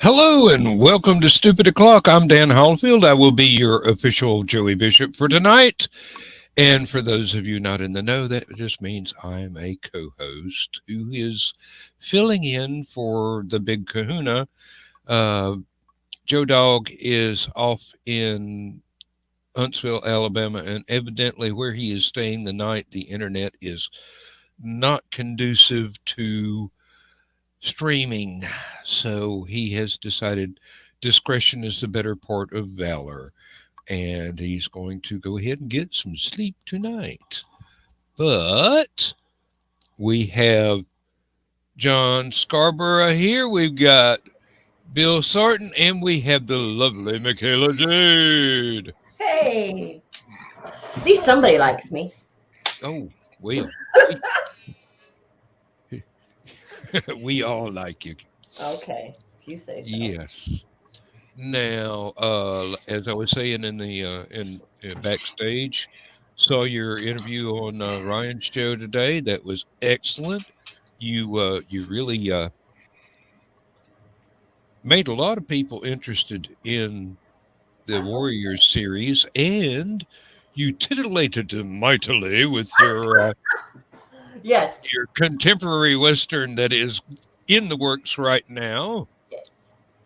Hello and welcome to Stupid O'Clock. I'm Dan Hallfield. I will be your official Joey Bishop for tonight. And for those of you not in the know, that just means I'm a co-host who is filling in for the big kahuna. Uh, Joe Dog is off in Huntsville, Alabama, and evidently where he is staying the night, the internet is not conducive to streaming. So he has decided discretion is the better part of valor. And he's going to go ahead and get some sleep tonight. But we have John Scarborough here. We've got Bill Sarton, and we have the lovely Michaela Jade. Hey, at least somebody likes me. Oh, well. We all like you. Okay, if you say so. Yes. Now, as I was saying in the in backstage, saw your interview on Ryan's show today. That was excellent. You really made a lot of people interested in the Warriors series, and you titillated them mightily with Yes. your contemporary Western that is in the works right now. Yes.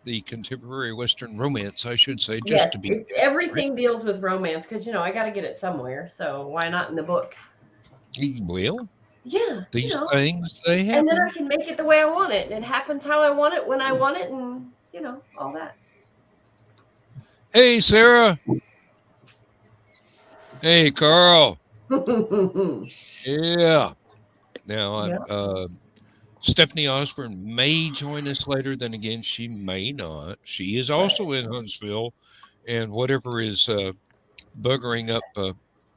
The contemporary Western romance, I should say, just Yes. to be Everything deals with romance because I got to get it somewhere. So why not in the book? well. Yeah. These things they happen. And then I can make it the way I want it, and it happens how I want it when I want it, and all that. Hey, Sarah. Hey, Carl. Yeah. Now, Stephanie Osborne may join us later. Then again, she may not. She is also in Huntsville, and whatever is buggering up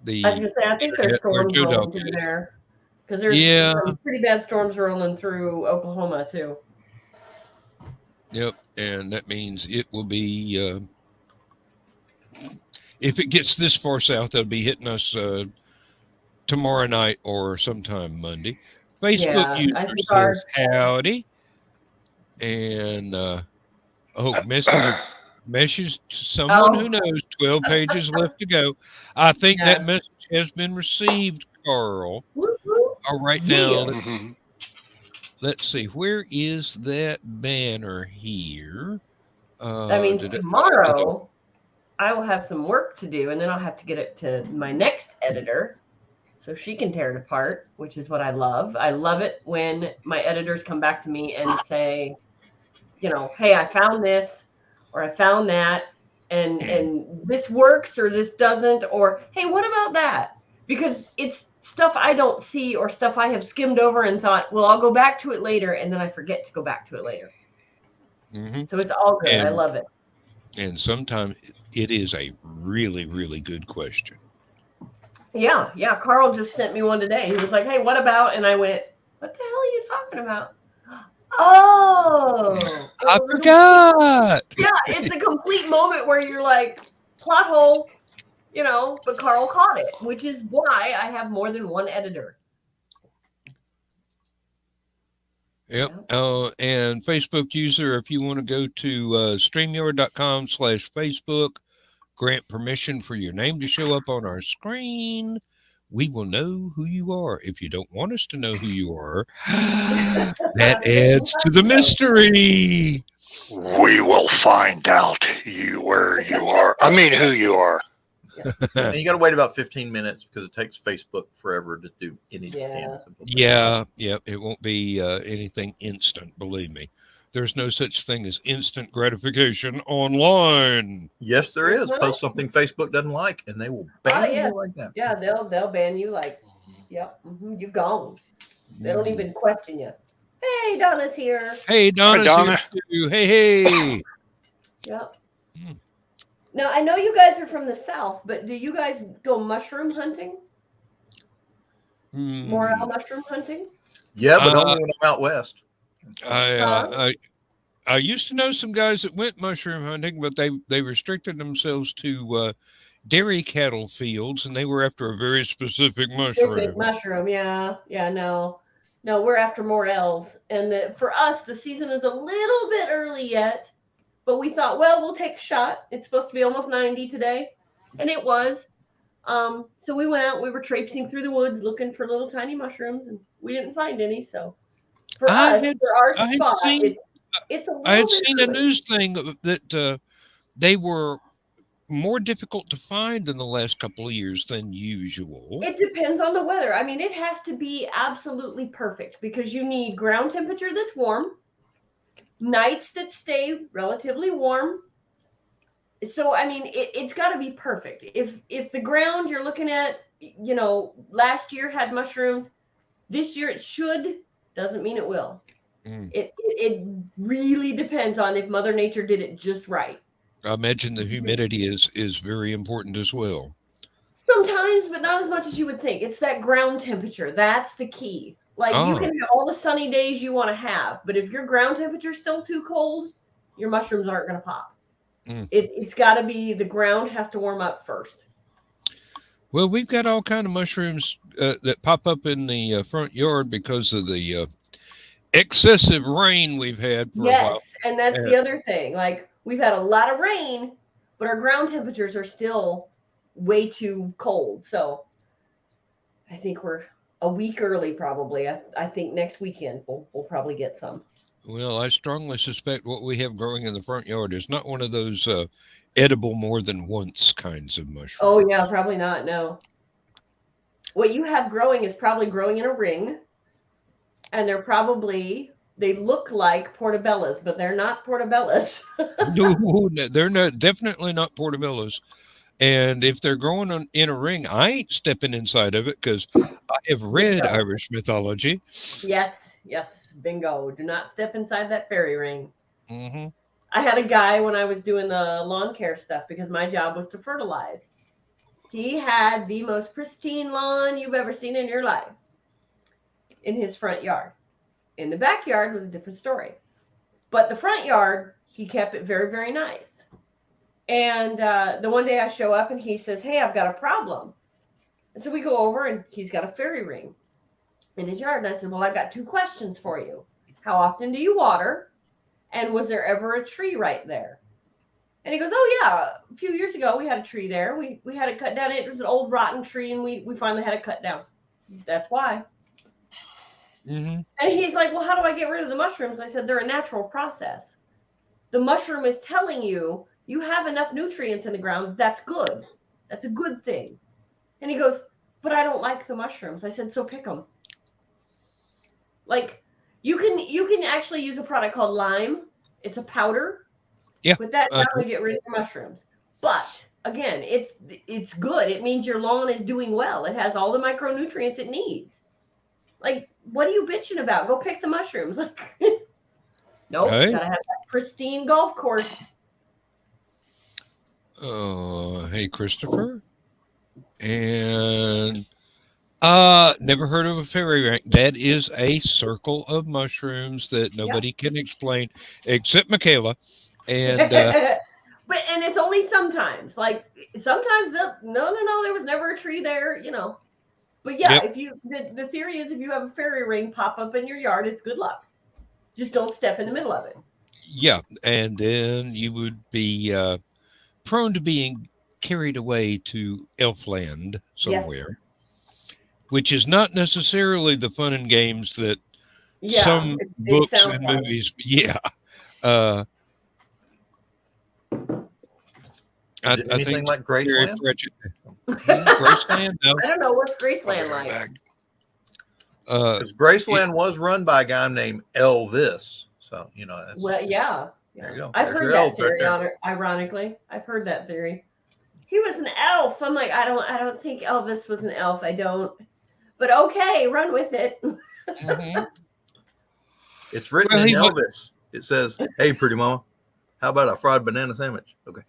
the. I was gonna say, I think there's storms rolling through there because there's some pretty bad storms rolling through Oklahoma too. Yep, and that means it will be. If it gets this far south, it'll be hitting us tomorrow night or sometime Monday. Facebook user says howdy. And message to someone who knows 12 pages left to go. I think that message has been received, Carl. All right, now, let's see. Where is that banner here? That means tomorrow I will have some work to do, and then I'll have to get it to my next editor so she can tear it apart, which is what I love. I love it when my editors come back to me and say, hey, I found this or I found that, and this works or this doesn't, or hey, what about that? Because it's stuff I don't see or stuff I have skimmed over and thought, well, I'll go back to it later, and then I forget to go back to it later. Mm-hmm. So it's all good. I love it. And sometimes it is a really, really good question. Yeah. Carl just sent me one today. He was like, hey, what about? And I went, what the hell are you talking about? Oh. I forgot. Yeah, it's a complete moment where you're like, plot hole, but Carl caught it, which is why I have more than one editor. Yep. And Facebook user, if you want to go to StreamYard.com/Facebook, grant permission for your name to show up on our screen, we will know who you are. If you don't want us to know who you are, that adds to the mystery. We will find out who you are. Yeah. And you got to wait about 15 minutes because it takes Facebook forever to do anything. Yeah. It won't be anything instant, believe me. There's no such thing as instant gratification online. Yes, there is. Post something Facebook doesn't like, and they will ban you like that. Yeah, they'll ban you like, yep, you're gone. They don't even question you. Hey, Donna's here. Hey, Donna's here too. Hey. Yep. Now, I know you guys are from the South, but do you guys go mushroom hunting? Morel mushroom hunting? Yeah, but only when I'm out west. I used to know some guys that went mushroom hunting, but they restricted themselves to dairy cattle fields, and they were after a very specific mushroom. Yeah, no, we're after morels, and for us, the season is a little bit early yet. But we thought, well, we'll take a shot. It's supposed to be almost 90 today. And it was. So we went out, we were traipsing through the woods looking for little tiny mushrooms, and we didn't find any. So for our spot, it's a little I had bit seen a news thing that they were more difficult to find in the last couple of years than usual. It depends on the weather. I mean, it has to be absolutely perfect because you need ground temperature that's warm, nights that stay relatively warm. So, I mean, it's got to be perfect. If the ground you're looking at, you know, last year had mushrooms, this year it should, doesn't mean it will. It really depends on if Mother Nature did it just right. I imagine the humidity is very important as well. Sometimes, but not as much as you would think. It's that ground temperature. That's the key. Like you can have all the sunny days you want to have, but if your ground temperature is still too cold, your mushrooms aren't going to pop. It's got to be, the ground has to warm up first. Well, we've got all kind of mushrooms that pop up in the front yard because of the excessive rain we've had for a while. Yes, and that's the other thing. Like, we've had a lot of rain, but our ground temperatures are still way too cold. So I think we're a week early probably. I think next weekend we'll probably get some. Well, I strongly suspect what we have growing in the front yard is not one of those edible more than once kinds of mushrooms. Oh, yeah, probably not, no. What you have growing is probably growing in a ring, and they look like portobellas, but they're not portobellas. No, they're not, definitely not portobellas. And if they're growing in a ring, I ain't stepping inside of it because I have read Irish mythology. Yes, bingo. Do not step inside that fairy ring. Mm-hmm. I had a guy when I was doing the lawn care stuff because my job was to fertilize. He had the most pristine lawn you've ever seen in your life in his front yard. In the backyard was a different story. But the front yard, he kept it very, very nice. And the one day I show up and he says, hey, I've got a problem. And so we go over and he's got a fairy ring in his yard. And I said, well, I've got 2 questions for you. How often do you water? And was there ever a tree right there? And he goes, oh, yeah. A few years ago, we had a tree there. We had it cut down. It was an old rotten tree, and we finally had it cut down. That's why. Mm-hmm. And he's like, well, how do I get rid of the mushrooms? I said, they're a natural process. The mushroom is telling you you have enough nutrients in the ground. That's good. That's a good thing. And he goes, but I don't like the mushrooms. I said, so pick them. Like, you can actually use a product called lime. It's a powder. Yeah. With that, not going to get rid of your mushrooms. But again, it's good. It means your lawn is doing well. It has all the micronutrients it needs. Like, what are you bitching about? Go pick the mushrooms. Like, nope. Gotta have that pristine golf course. Hey, Christopher. And never heard of a fairy ring. That is a circle of mushrooms that nobody can explain except Michaela. And but it's only sometimes. Like sometimes no, there was never a tree there, you know. But yeah, if you the theory is if you have a fairy ring pop up in your yard, it's good luck. Just don't step in the middle of it. Yeah, and then you would be prone to being carried away to Elfland somewhere. Yes. Which is not necessarily the fun and games that some books and movies. Yeah. I think like Graceland? Graceland? No. I don't know. What's Graceland like? Because Graceland was run by a guy named Elvis. So, you know. Well, yeah. There you go. I've heard that theory, ironically. I've heard that theory. He was an elf. I'm like, I don't think Elvis was an elf. I don't. But okay, run with it. Mm-hmm. It's written in Elvis. It says, hey, pretty mama, how about a fried banana sandwich? Okay.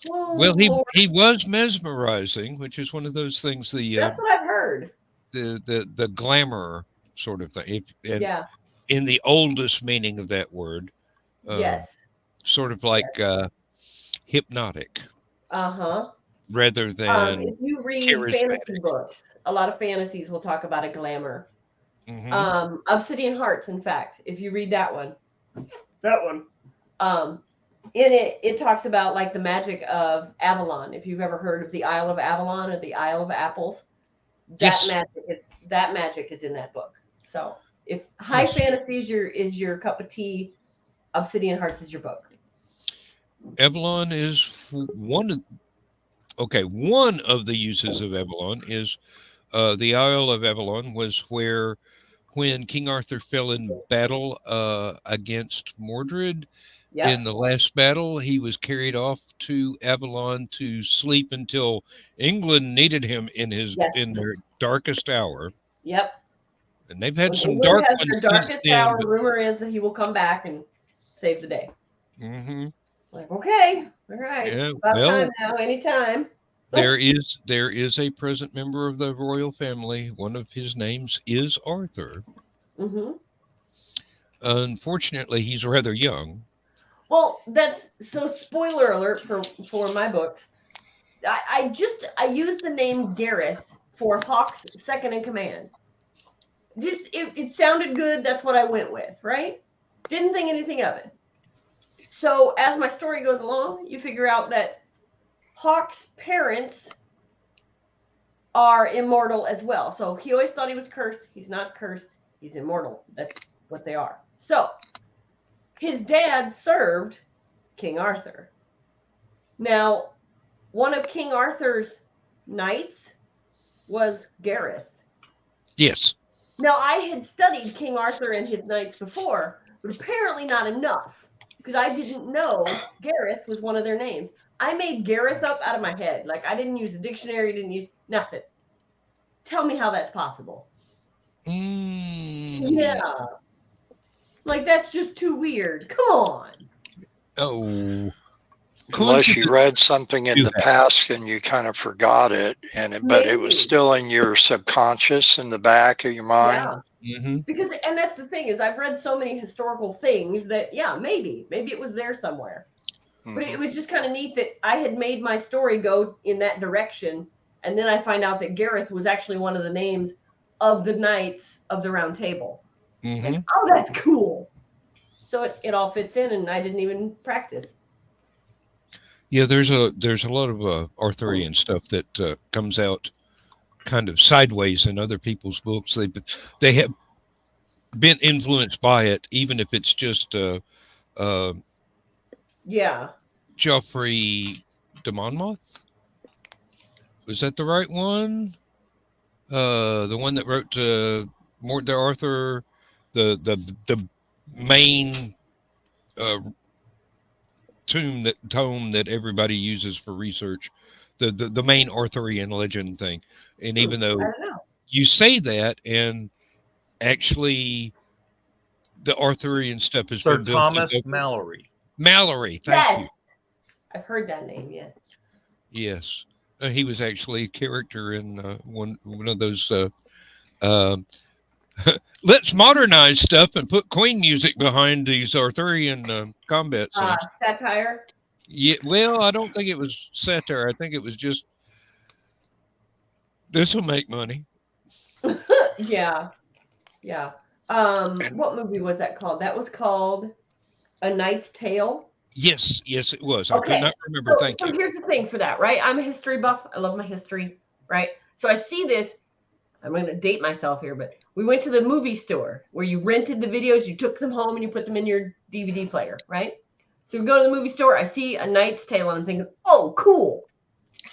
Well, he was mesmerizing, which is one of those things. That's what I've heard. The glamour sort of thing. In the oldest meaning of that word. Yes. Sort of like hypnotic. Rather than if you read fantasy books, a lot of fantasies will talk about a glamour. Mm-hmm. Obsidian Hearts, in fact, if you read that one, That one. In it talks about like the magic of Avalon. If you've ever heard of the Isle of Avalon or the Isle of Apples, that magic is in that book. So if high fantasy is your cup of tea, Obsidian Hearts is your book. Avalon is one of the uses of Avalon is the Isle of Avalon was where when King Arthur fell in battle against Mordred in the last battle, he was carried off to Avalon to sleep until England needed him in their darkest hour. Yep. And they've had some England dark has ones their darkest since hour. then, Rumor is that he will come back and save the day. Mm-hmm. Like, okay, all right. Yeah, About time now, anytime. There is a present member of the royal family. One of his names is Arthur. Mm-hmm. Unfortunately, he's rather young. Well, that's so. Spoiler alert for my books. I used the name Gareth for Hawk's second in command. Just it sounded good. That's what I went with, right? Didn't think anything of it. So as my story goes along, you figure out that Hawk's parents are immortal as well. So he always thought he was cursed. He's not cursed. He's immortal. That's what they are. So his dad served King Arthur. Now, one of King Arthur's knights was Gareth. Yes. Now, I had studied King Arthur and his knights before, but apparently not enough, because I didn't know Gareth was one of their names. I made Gareth up out of my head. Like, I didn't use a dictionary, didn't use nothing. Tell me how that's possible. Yeah. Like, that's just too weird. Come on. Oh. Unless you read something in the past and you kind of forgot it, but it was still in your subconscious in the back of your mind. Yeah. Mm-hmm. Because, and that's the thing is, I've read so many historical things that, maybe it was there somewhere. Mm-hmm. But it was just kind of neat that I had made my story go in that direction, and then I find out that Gareth was actually one of the names of the Knights of the Round Table. Mm-hmm. Like, oh, that's cool. So it all fits in, and I didn't even practice. Yeah, there's a lot of Arthurian stuff that comes out kind of sideways in other people's books. They have been influenced by it, even if it's just Geoffrey de Monmouth. Was that the right one? The one that wrote the Arthur, the main tome that everybody uses for research, the main Arthurian legend thing. And even though you say that, and actually the Arthurian stuff is Sir Thomas Malory. Thank you. I've heard that name. Yes. He was actually a character in one of those let's modernize stuff and put Queen music behind these Arthurian combat scenes. Satire? Yeah, well, I don't think it was satire. I think it was just, this will make money. Yeah. What movie was that called? That was called A Knight's Tale. Yes, it was. Okay. I could not remember. Thank you. So here's the thing for that, right? I'm a history buff. I love my history, right? So I see this. I'm going to date myself here, but we went to the movie store where you rented the videos, you took them home, and you put them in your DVD player, right? So we go to the movie store. I see A Knight's Tale, and I'm thinking, oh, cool.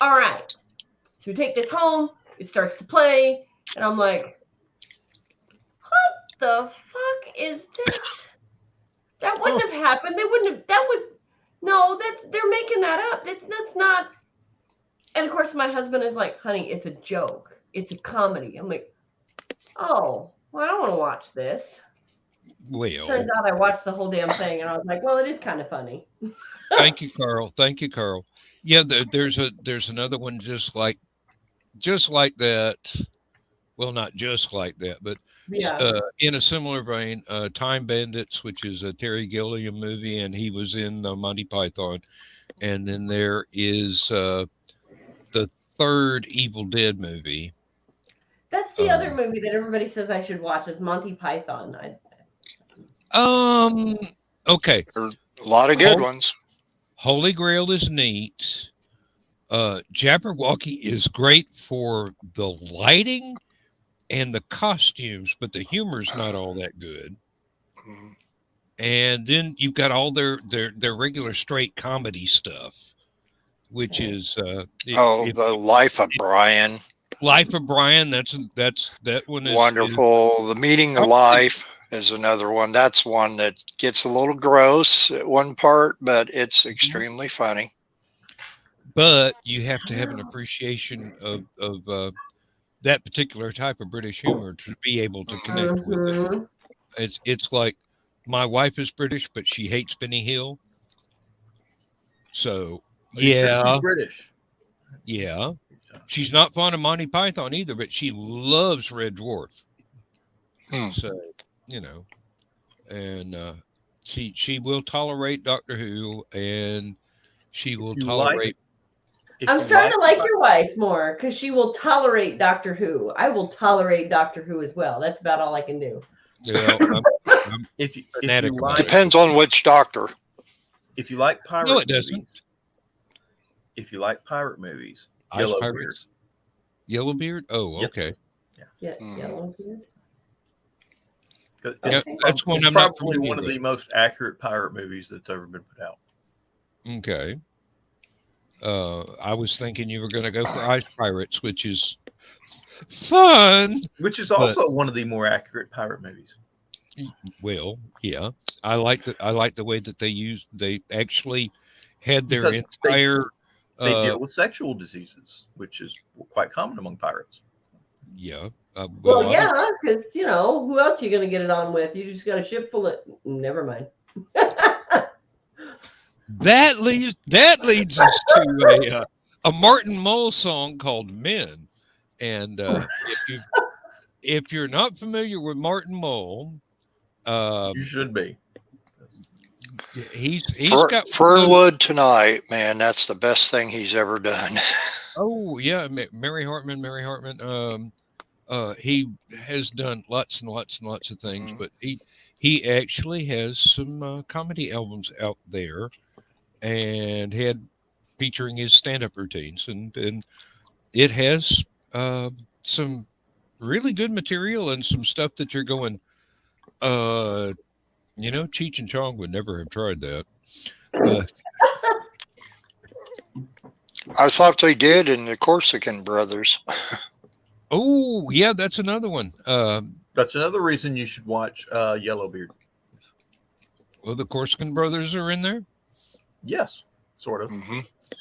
All right. So we take this home. It starts to play, and I'm like, what the fuck is this? That wouldn't have happened. They wouldn't have. They're making that up. That's not. And of course, my husband is like, honey, it's a joke. It's a comedy. I'm like, oh, well, I don't want to watch this. Well, turns out I watched the whole damn thing, and I was like, well, it is kind of funny. Thank you, Carl. Yeah, there's another one just like that. Well, not just like that, but in a similar vein, Time Bandits, which is a Terry Gilliam movie, and he was in Monty Python. And then there is the third Evil Dead movie. That's the other movie that everybody says I should watch is Monty Python. Okay. There's a lot of good ones. Holy Grail is neat. Jabberwocky is great for the lighting and the costumes, but the humor's not all that good. Mhm. And then you've got all their regular straight comedy stuff, which is The Life of Brian. Life of Brian. That one is Wonderful. The Meaning of Life is another one. That's one that gets a little gross at one part, but it's extremely funny. But you have to have an appreciation of that particular type of British humor to be able to connect with it. It's like my wife is British, but she hates Benny Hill. So She's British. Yeah. She's not fond of Monty Python either, but she loves Red Dwarf. So, and she will tolerate Doctor Who, and she will tolerate. I'm starting to like your wife more because she will tolerate Doctor Who. I will tolerate Doctor Who as well. That's about all I can do. Well, if you like, depends on which doctor. If you like pirate, no, it doesn't. If you like pirate movies, Yellowbeard. Yellowbeard. Oh, Yep. okay. Yeah, Yellowbeard. That's one. It's I'm not probably one of the most accurate pirate movies that's ever been put out. Okay. I was thinking you were going to go for Ice Pirates, which is fun. Which is also one of the more accurate pirate movies. Well, yeah, I like the way that they actually had their entire. They deal with sexual diseases, which is quite common among pirates. Yeah. Well, yeah, because who else are you going to get it on with? You just got a ship full of. Never mind. That leads us to a Martin Mull song called "Men," and if you're not familiar with Martin Mull, you should be. He's got Fernwood Tonight, man. That's the best thing he's ever done. Oh yeah, Mary Hartman. He has done lots and lots and lots of things, but he actually has some comedy albums out there, and had featuring his stand-up routines, and it has some really good material and some stuff that you're going, Cheech and Chong would never have tried that. I thought they did in the Corsican Brothers. Oh yeah, that's another one. That's another reason you should watch Yellowbeard. Well, the Corsican Brothers are in there. Yes, sort of.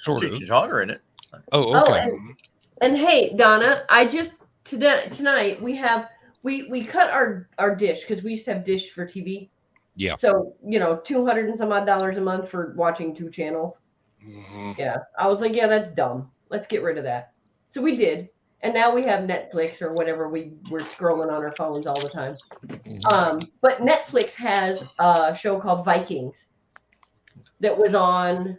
Sort Cheech of. and Chong are in it. Oh, okay. And hey, Donna, I just tonight we cut our dish because we used to have dish for TV. Yeah. So $200 and some odd a month for watching 2 channels. Yeah, I was like, yeah, that's dumb. Let's get rid of that. So we did, and now we have Netflix or whatever. We're scrolling on our phones all the time. But Netflix has a show called Vikings that was on.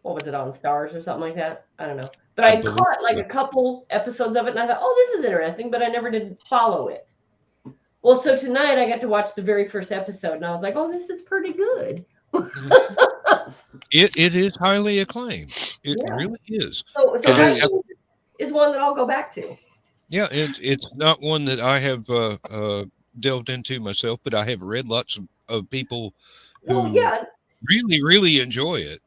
What was it on? Stars or something like that? I don't know. But I caught like a couple episodes of it, and I thought, oh, this is interesting, but I never did follow it. Well, so tonight I got to watch the very first episode, and I was like, oh, this is pretty good. It is highly acclaimed. It really is. So Vikings is one that I'll go back to. Yeah, it's not one that I have delved into myself, but I have read lots of people who really, really enjoy it.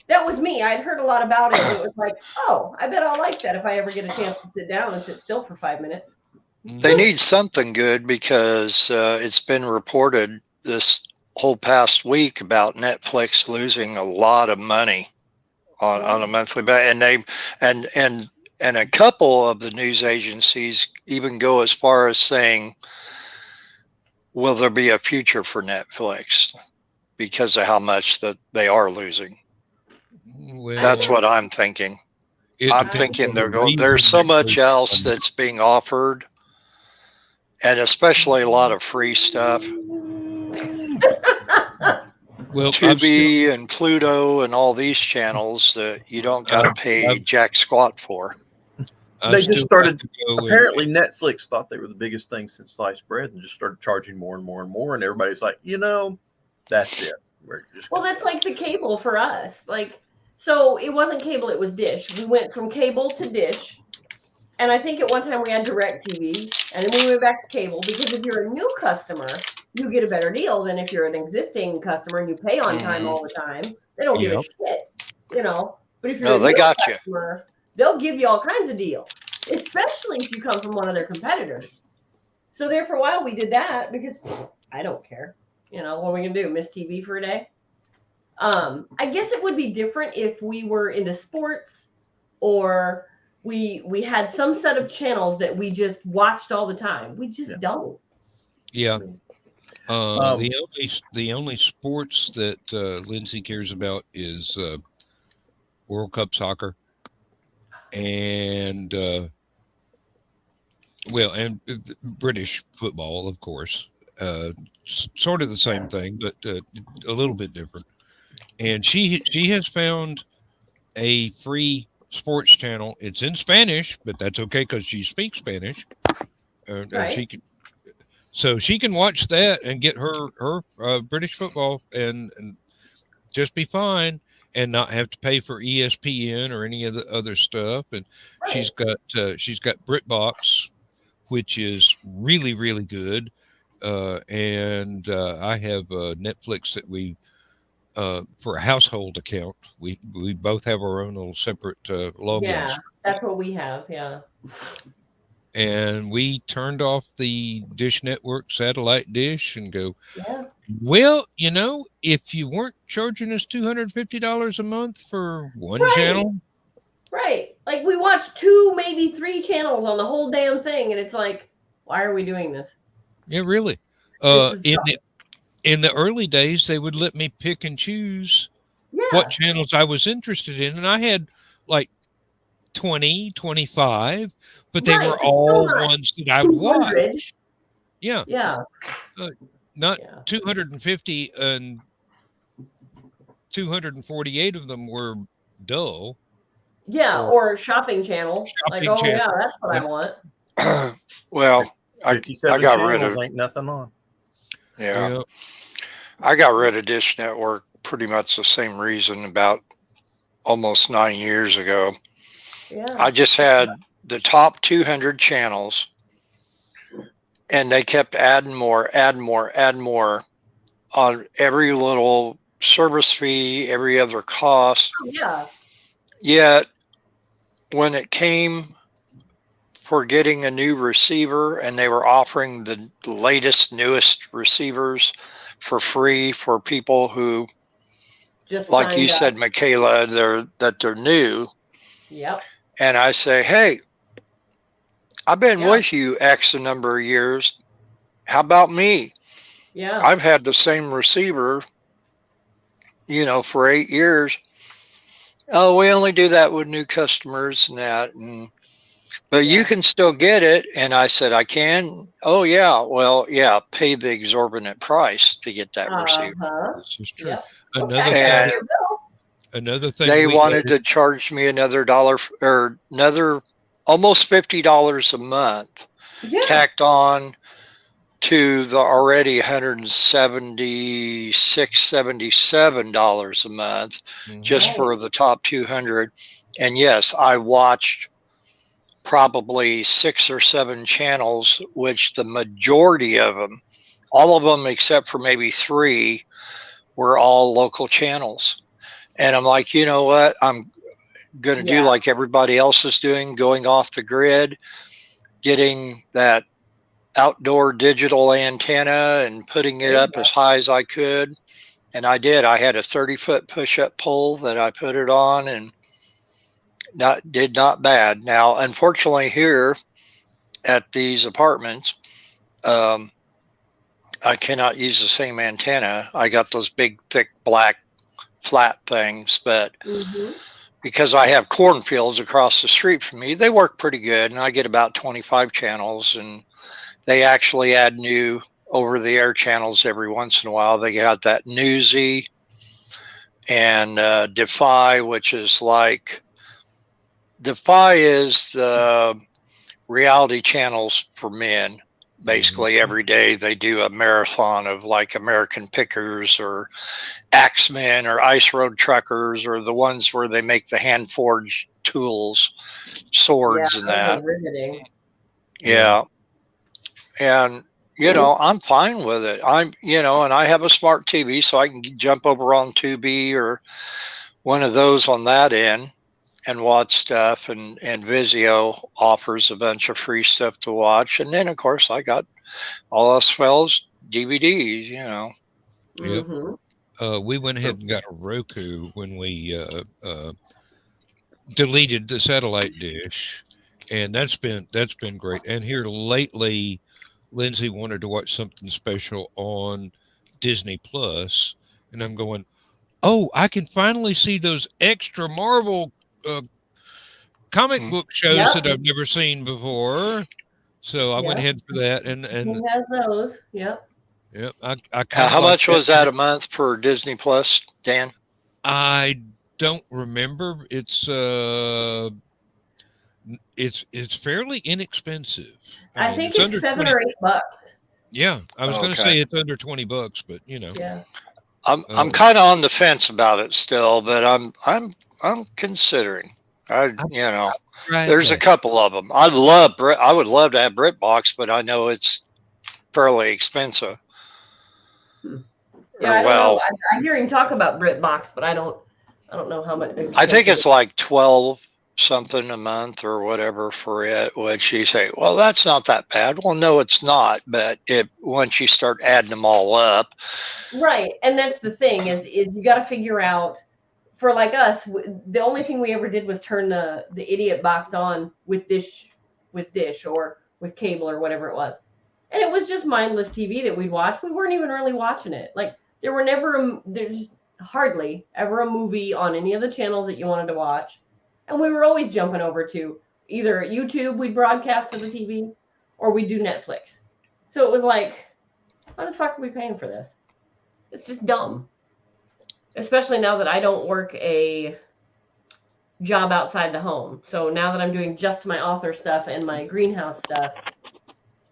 That was me. I'd heard a lot about it, and it was like, oh, I bet I'll like that if I ever get a chance to sit down and sit still for 5 minutes. They need something good because it's been reported this whole past week about Netflix losing a lot of money on a monthly basis, and a couple of the news agencies even go as far as saying, will there be a future for Netflix because of how much that they are losing? Well, that's what I'm thinking. I'm thinking there's so much else that's being offered, and especially a lot of free stuff. Well, Tubi and Pluto and all these channels that you don't got to pay jack squat for. They just started. Apparently, Netflix thought they were the biggest thing since sliced bread, and just started charging more and more and more. And everybody's like, that's it. Well, that's like the cable for us. Like, so it wasn't cable, it was dish. We went from cable to dish. And I think at one time we had DirecTV, and then we went back to cable, because if you're a new customer, you get a better deal than if you're an existing customer and you pay on time all the time. They don't give a shit, you know. But if you're a new customer, they'll give you all kinds of deals, especially if you come from one of their competitors. So there for a while we did that because I don't care. You know, what are we going to do? Miss TV for a day? I guess it would be different if we were into sports, or we had some set of channels that we just watched all the time. We just don't. Yeah. The only sports that Lindsay cares about is World Cup soccer and British football, of course. Sort of the same thing, but a little bit different. And she has found a free sports channel. It's in Spanish, but that's okay because she speaks Spanish, and she can watch that and get her British football and just be fine and not have to pay for ESPN or any of the other stuff. And she's got BritBox, which is really, really good. And I have Netflix that we for a household account. We both have our own little separate logins. Yeah, that's what we have. Yeah. And we turned off the Dish Network satellite dish and go, well, you know, if you weren't charging us $250 a month for one channel. Right. Like we watch 2, maybe 3 channels on the whole damn thing. And it's like, why are we doing this? Yeah, really. In the early days, they would let me pick and choose what channels I was interested in. And I had like 20, 25, but they were all ones that I would watch. Yeah. Yeah. Not 250, and 248 of them were dull. Yeah, or shopping channel. Yeah, that's what I want. Well, I got rid of ain't nothing on. Yeah. I got rid of Dish Network pretty much the same reason about almost 9 years ago. Yeah. I just had the top 200 channels, and they kept adding more on every little service fee, every other cost. Yeah. Yet when it came for getting a new receiver, and they were offering the latest, newest receivers for free for people who, just like you said, Michaela, they're new. Yep. And I say, hey, I've been with you X a number of years. How about me? Yeah. I've had the same receiver, for 8 years. Oh, we only do that with new customers and that. But you can still get it. And I said, I can. Oh, yeah. Well, yeah. Pay the exorbitant price to get that receiver. This is true. Yep. Another thing. They wanted to charge me another $1 or another almost $50 a month tacked on to the already $176, $77 a month just for the top 200. And yes, I watched probably 6 or 7 channels, which the majority of them, all of them except for maybe 3, were all local channels. And I'm like, you know what? I'm going to do like everybody else is doing, going off the grid, getting that outdoor digital antenna and putting it up as high as I could. And I did. I had a 30-foot push-up pole that I put it on, and did not bad. Now, unfortunately, here at these apartments, I cannot use the same antenna. I got those big, thick, black, flat things, but because I have cornfields across the street from me, they work pretty good, and I get about 25 channels, and they actually add new over-the-air channels every once in a while. They got that Newsy and Defy, which is like, Defy is the reality channels for men. basically every day they do a marathon of like American Pickers or Axemen or Ice Road Truckers, or the ones where they make the hand forged tools, swords, and that. Riveting. Yeah. And, you know, I'm fine with it. And I have a smart TV, so I can jump over on Tubi or one of those on that end and watch stuff. And Vizio offers a bunch of free stuff to watch. And then, of course, I got all us fellas DVDs, Yep. Mm-hmm. We went ahead and got a Roku when we deleted the satellite dish, and that's been great. And here lately, Lindsay wanted to watch something special on Disney Plus, and I'm going, oh, I can finally see those extra Marvel comic book shows that I've never seen before. So I went ahead for that, and he has those. Yep. Yep. I how much was that a month for Disney Plus, Dan? I don't remember. It's fairly inexpensive. I think it's $7 or $8. Yeah, I was going to say it's under $20, but you know. Yeah. I'm kind of on the fence about it still, but I'm considering. There's a couple of them. I would love to have BritBox, but I know it's fairly expensive. Yeah, I don't know. I hear him talk about BritBox, but I don't know how much. I think it's like 12 something a month or whatever for it, which you say, well, that's not that bad. Well, no, it's not. But once you start adding them all up. Right. And that's the thing is you got to figure out, for like us, the only thing we ever did was turn the idiot box on with dish or with cable or whatever it was. And it was just mindless TV that we'd watch. We weren't even really watching it. Like there's hardly ever a movie on any of the channels that you wanted to watch. And we were always jumping over to either YouTube, we'd broadcast to the TV, or we'd do Netflix. So it was like, why the fuck are we paying for this? It's just dumb. Especially now that I don't work a job outside the home. So now that I'm doing just my author stuff and my greenhouse stuff,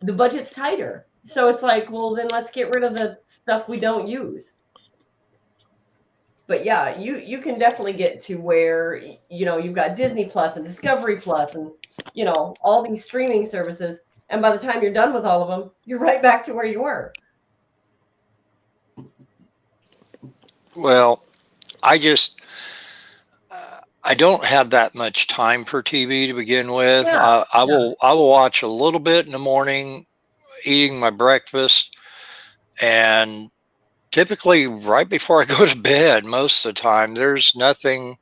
the budget's tighter. So it's like, well, then let's get rid of the stuff we don't use. But yeah, you can definitely get to where, you've got Disney Plus and Discovery Plus and, all these streaming services. And by the time you're done with all of them, you're right back to where you were. Well, I don't have that much time for TV to begin with. I will watch a little bit in the morning, eating my breakfast, and typically right before I go to bed. Most of the time, there's nothing.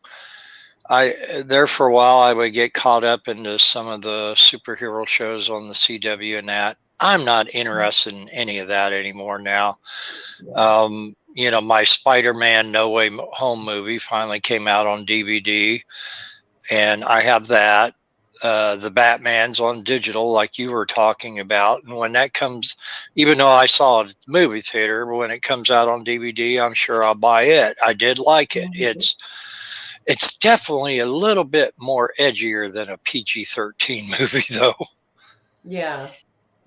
There for a while, I would get caught up into some of the superhero shows on the CW and that. I'm not interested in any of that anymore now. My Spider-Man No Way Home movie finally came out on DVD, and I have that. The Batman's on digital, like you were talking about. And when that comes, even though I saw it at the movie theater, but when it comes out on DVD, I'm sure I'll buy it. I did like it. It's definitely a little bit more edgier than a PG-13 movie, though. Yeah.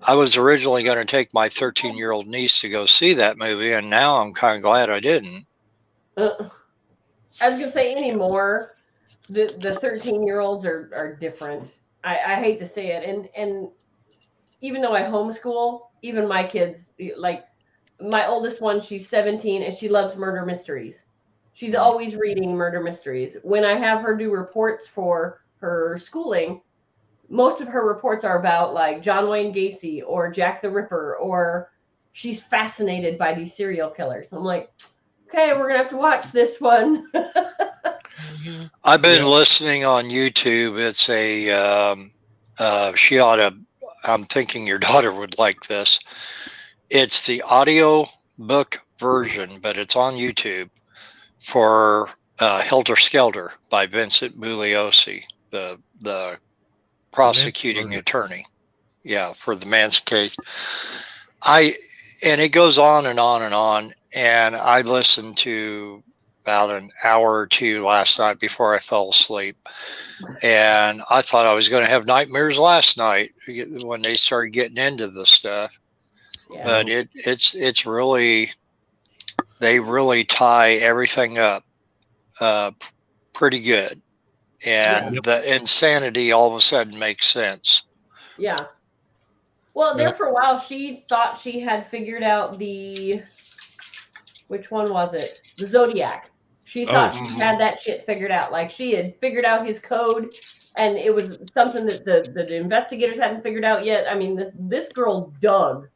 I was originally going to take my 13-year-old niece to go see that movie, and now I'm kind of glad I didn't. I was going to say anymore, the 13-year-olds are different. I hate to say it. And even though I homeschool, even my kids, like my oldest one, she's 17 and she loves murder mysteries. She's always reading murder mysteries. When I have her do reports for her schooling, most of her reports are about like John Wayne Gacy or Jack the Ripper, or she's fascinated by these serial killers. I'm like, okay, we're going to have to watch this one. I've been listening on YouTube. It's I'm thinking your daughter would like this. It's the audio book version, but it's on YouTube for Helter Skelter by Vincent Bugliosi, the prosecuting attorney. Yeah, for the Manson case. And it goes on and on and on. And I listened to about an hour or two last night before I fell asleep. And I thought I was going to have nightmares last night when they started getting into the stuff. Yeah. But it's really, they really tie everything up pretty good. And the insanity all of a sudden makes sense. Yeah. Well, there for a while, she thought she had figured out which one was it? The Zodiac. She thought she had that shit figured out. Like, she had figured out his code, and it was something that the investigators hadn't figured out yet. I mean, this girl dug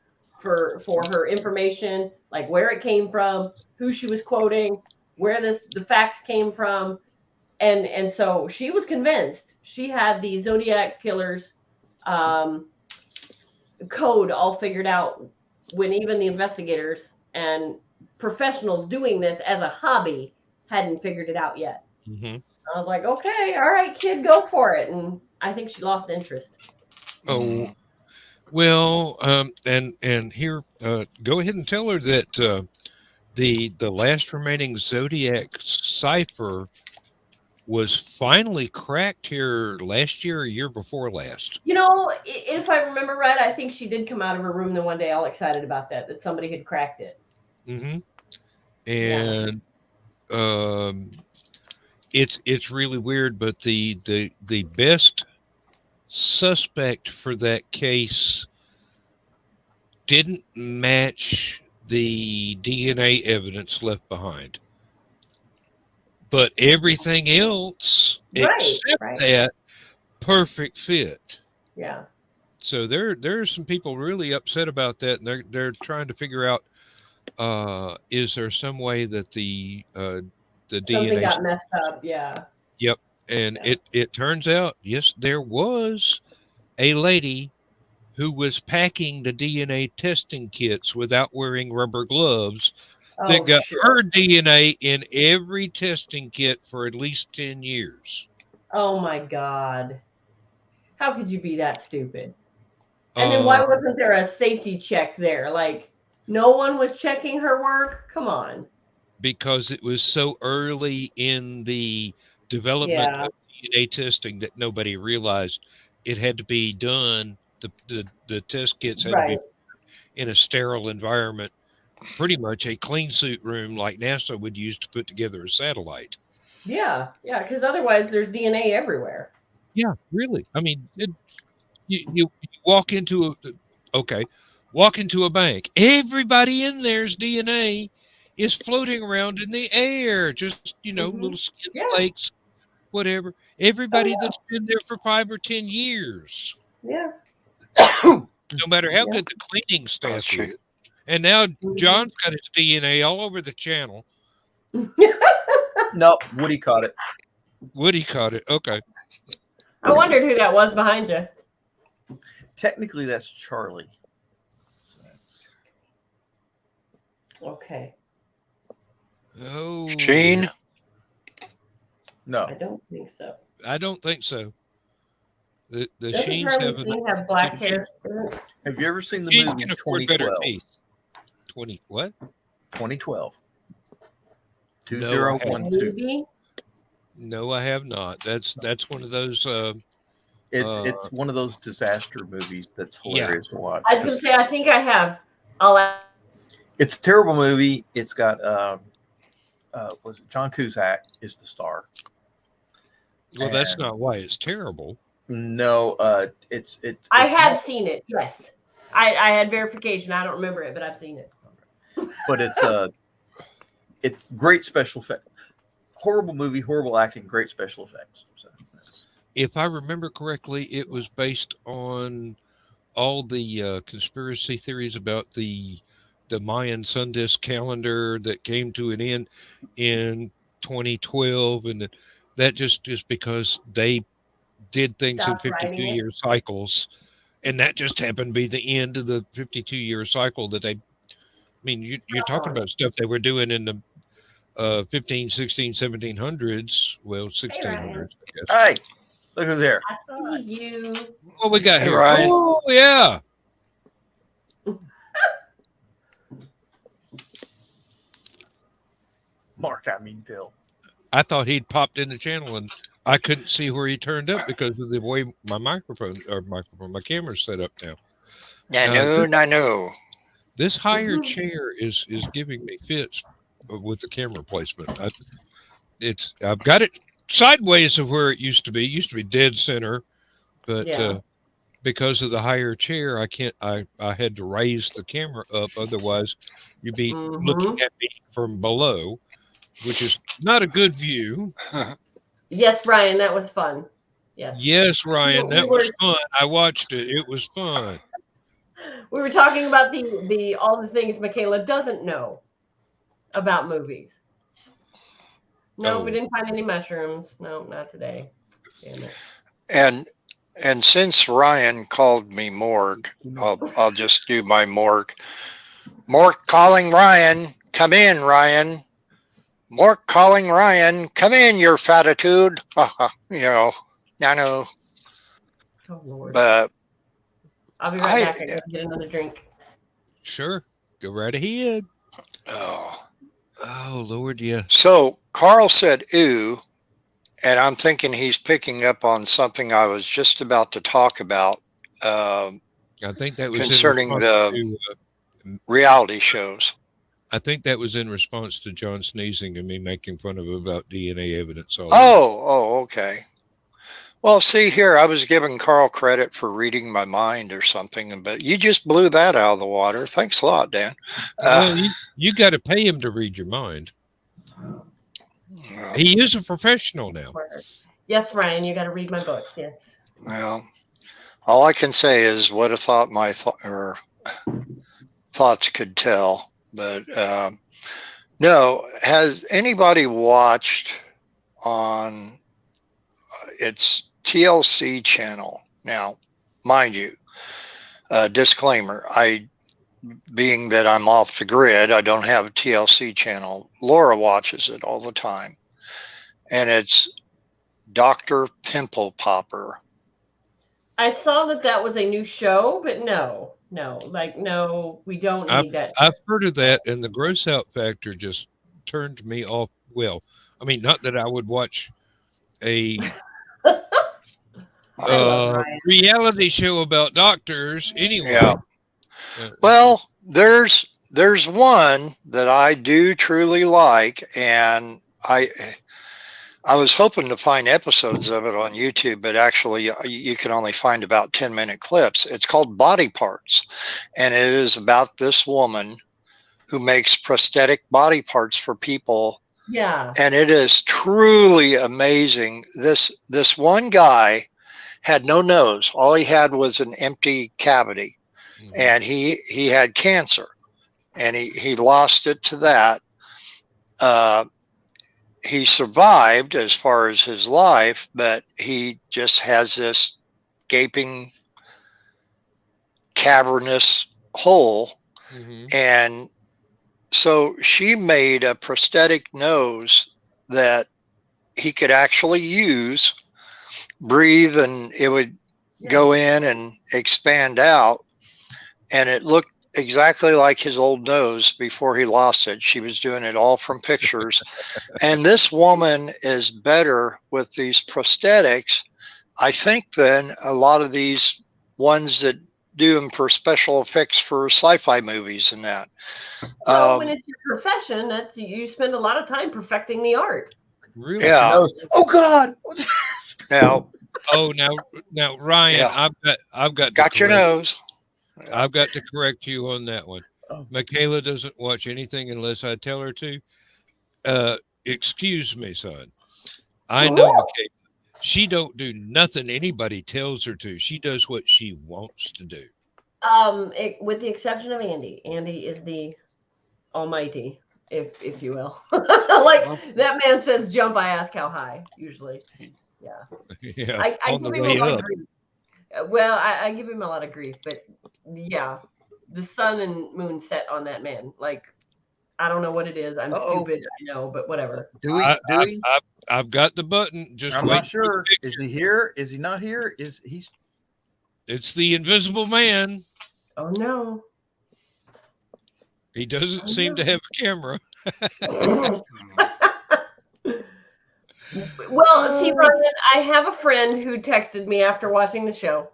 for her information, like where it came from, who she was quoting, where the facts came from. And so she was convinced she had the Zodiac killer's code all figured out, when even the investigators and professionals doing this as a hobby hadn't figured it out yet. Mm-hmm. I was like, okay, all right, kid, go for it. And I think she lost interest. Oh, well, and here, go ahead and tell her that the last remaining Zodiac cipher was finally cracked here last year or year before last. You know, if I remember right, I think she did come out of her room the one day all excited about that somebody had cracked it. Mm-hmm. And it's really weird, but the best suspect for that case didn't match the DNA evidence left behind. But everything else except that, perfect fit. Yeah. So there are some people really upset about that, and they're trying to figure out, is there some way that the DNA got messed up? Yeah. Yep. And it turns out, yes, there was a lady who was packing the DNA testing kits without wearing rubber gloves. That got her DNA in every testing kit for at least 10 years. Oh my God. How could you be that stupid? And then why wasn't there a safety check there? Like, no one was checking her work? Come on. Because it was so early in the development of DNA testing that nobody realized it had to be done. The test kits had to be in a sterile environment. Pretty much a clean suit room like NASA would use to put together a satellite. Yeah, because otherwise there's DNA everywhere. Yeah, really. I mean, you walk into a bank. Everybody in there's DNA is floating around in the air, just little skin flakes, whatever. Everybody that's been there for 5 or 10 years. Yeah. No matter how good the cleaning staff is. And now John's got his DNA all over the channel. No, Woody caught it. Woody caught it. Okay. I wondered who that was behind you. Technically, that's Charlie. Okay. Oh. Sheen? No. I don't think so. I don't think so. The Doesn't Sheens have black hair. Have you ever seen the Sheen movie can afford better teeth. 2012. 2012. No, I have not. That's one of those. It's one of those disaster movies that's hilarious to watch. I was going to say, I think I have. It's a terrible movie. It's got was it John Cusack is the star. Well, that's not why it's terrible. No, it's I have seen it. Yes, I had verification. I don't remember it, but I've seen it. But it's great special effects. Horrible movie, horrible acting, great special effects. So, if I remember correctly, it was based on all the conspiracy theories about the Mayan sun disk calendar that came to an end in 2012, and that just is because they did things in 52-year cycles, and that just happened to be the end of the 52-year cycle that they. I mean, you're talking about stuff they were doing in the 15, 16, 1700s. Well, 1600s. Hey, look who's there. I saw you. What we got here? Ryan. Oh, yeah. Mark, I mean Bill. I thought he'd popped in the channel and I couldn't see where he turned up because of the way my my camera's set up now. No. This higher chair is giving me fits with the camera placement. I've got it sideways of where it used to be. It used to be dead center, but because of the higher chair, I can't. I had to raise the camera up, otherwise you'd be looking at me from below, which is not a good view. Yes, Ryan, that was fun. Yes, Ryan, that was fun. I watched it. It was fun. We were talking about the all the things Michaela doesn't know about movies. No, we didn't find any mushrooms. No, not today. Damn it. And since Ryan called me Morg, I'll just do my Morg. Morg calling Ryan. Come in, Ryan. Morg calling Ryan. Come in, your fatitude. I know. Oh, Lord. But I'll be right back. I gotta get another drink. Sure. Go right ahead. Oh, Lord, yeah. So Carl said, ooh, and I'm thinking he's picking up on something I was just about to talk about. I think that was concerning the reality shows. I think that was in response to John sneezing and me making fun of him about DNA evidence. Okay. Well, see here, I was giving Carl credit for reading my mind or something, but you just blew that out of the water. Thanks a lot, Dan. Well, you got to pay him to read your mind. He is a professional now. Yes, Ryan, you got to read my books. Yes. Well, all I can say is what I thought thoughts could tell. But no, has anybody watched on its TLC channel? Now, mind you, disclaimer, being that I'm off the grid, I don't have a TLC channel. Laura watches it all the time. And it's Dr. Pimple Popper. I saw that was a new show, but no, we don't need that. I've heard of that, and the gross out factor just turned me off. Well, I mean, not that I would watch a reality show about doctors anyway. Yeah. Well, there's one that I do truly like, and I was hoping to find episodes of it on YouTube, but actually you can only find about 10-minute clips. It's called Body Parts, and it is about this woman who makes prosthetic body parts for people. Yeah. And it is truly amazing. This one guy had no nose. All he had was an empty cavity. Mm-hmm. And he had cancer, and he lost it to that. He survived as far as his life, but he just has this gaping, cavernous hole. Mm-hmm. And so she made a prosthetic nose that he could actually use, breathe, and it would go in and expand out. And it looked exactly like his old nose before he lost it. She was doing it all from pictures. And this woman is better with these prosthetics, I think, than a lot of these ones that do them for special effects for sci-fi movies and that. Well, when it's your profession, you spend a lot of time perfecting the art. Really? Yeah. Oh God. Now, Ryan, yeah. I've got your nose. I've got to correct you on that one. Michaela doesn't watch anything unless I tell her to. Excuse me, son. I know Michaela. She don't do nothing anybody tells her to. She does what she wants to do. With the exception of Andy. Andy is the almighty, if you will. Like that man says jump, I ask how high, usually. Yeah. Yeah. I give him a lot of grief. Well, I give him a lot of grief, but yeah, the sun and moon set on that man. Like, I don't know what it is. I'm stupid, I know, but whatever. Do we? I've got the button. Just I'm not sure. Is he here? Is he not here? It's the invisible man. Oh no. He doesn't seem to have a camera. Well, see, Brian, I have a friend who texted me after watching the show,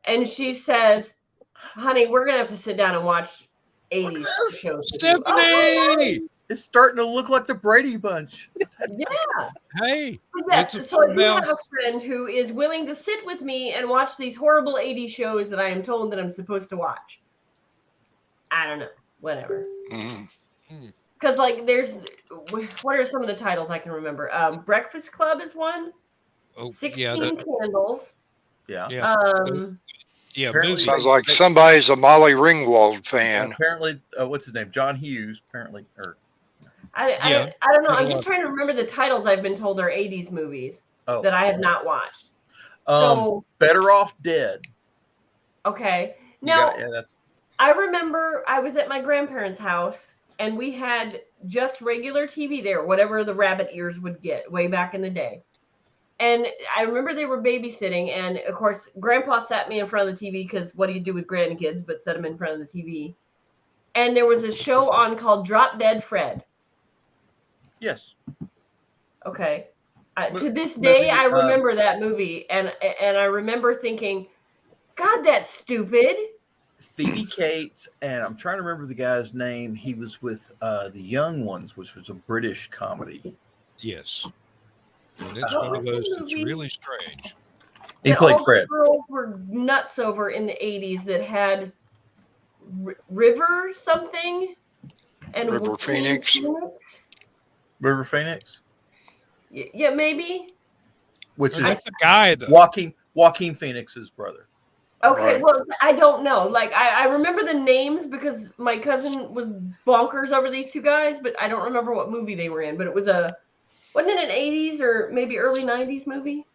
and she says, "Honey, we're gonna have to sit down and watch 80s shows with you." Stephanie! It's starting to look like the Brady Bunch. Yeah. Hey. Yes. So I do have a friend who is willing to sit with me and watch these horrible 80s shows that I am told that I'm supposed to watch. I don't know. Whatever. Because like there's, what are some of the titles I can remember? Breakfast Club is one. 16 Candles. Yeah. Sounds like somebody's a Molly Ringwald fan. Apparently, what's his name? John Hughes. Apparently, or I don't know. I'm just trying to remember the titles I've been told are 80s movies that I have not watched. So Better Off Dead. Okay. Now, I remember I was at my grandparents' house and we had just regular TV there, whatever the rabbit ears would get way back in the day. And I remember they were babysitting, and of course, Grandpa sat me in front of the TV because what do you do with grandkids but set them in front of the TV? And there was a show on called Drop Dead Fred. Yes. Okay. To this day, I remember that movie, and I remember thinking, God, that's stupid. Phoebe Cates, and I'm trying to remember the guy's name. He was with The Young Ones, which was a British comedy. Yes. And it's one of those that's really strange. He played Fred. Girls were nuts over in the 80s that had River something and River Phoenix. River Phoenix? Yeah, maybe. Which is the guy, though. Joaquin Phoenix's brother. Okay, Right. well, I don't know. Like, I remember the names because my cousin was bonkers over these two guys, but I don't remember what movie they were in. But it was wasn't it an 80s or maybe early 90s movie?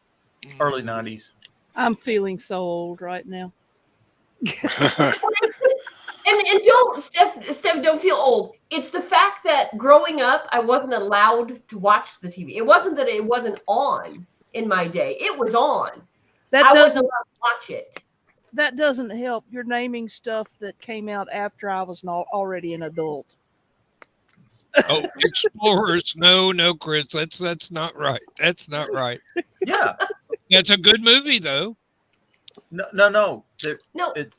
Early 90s. I'm feeling so old right now. And don't, Steph, don't feel old. It's the fact that growing up, I wasn't allowed to watch the TV. It wasn't that it wasn't on in my day. It was on. I wasn't allowed to watch it. That doesn't help. You're naming stuff that came out after I was already an adult. Oh, Explorers. No, Chris. That's not right. That's not right. Yeah. That's a good movie, though. No. No, is it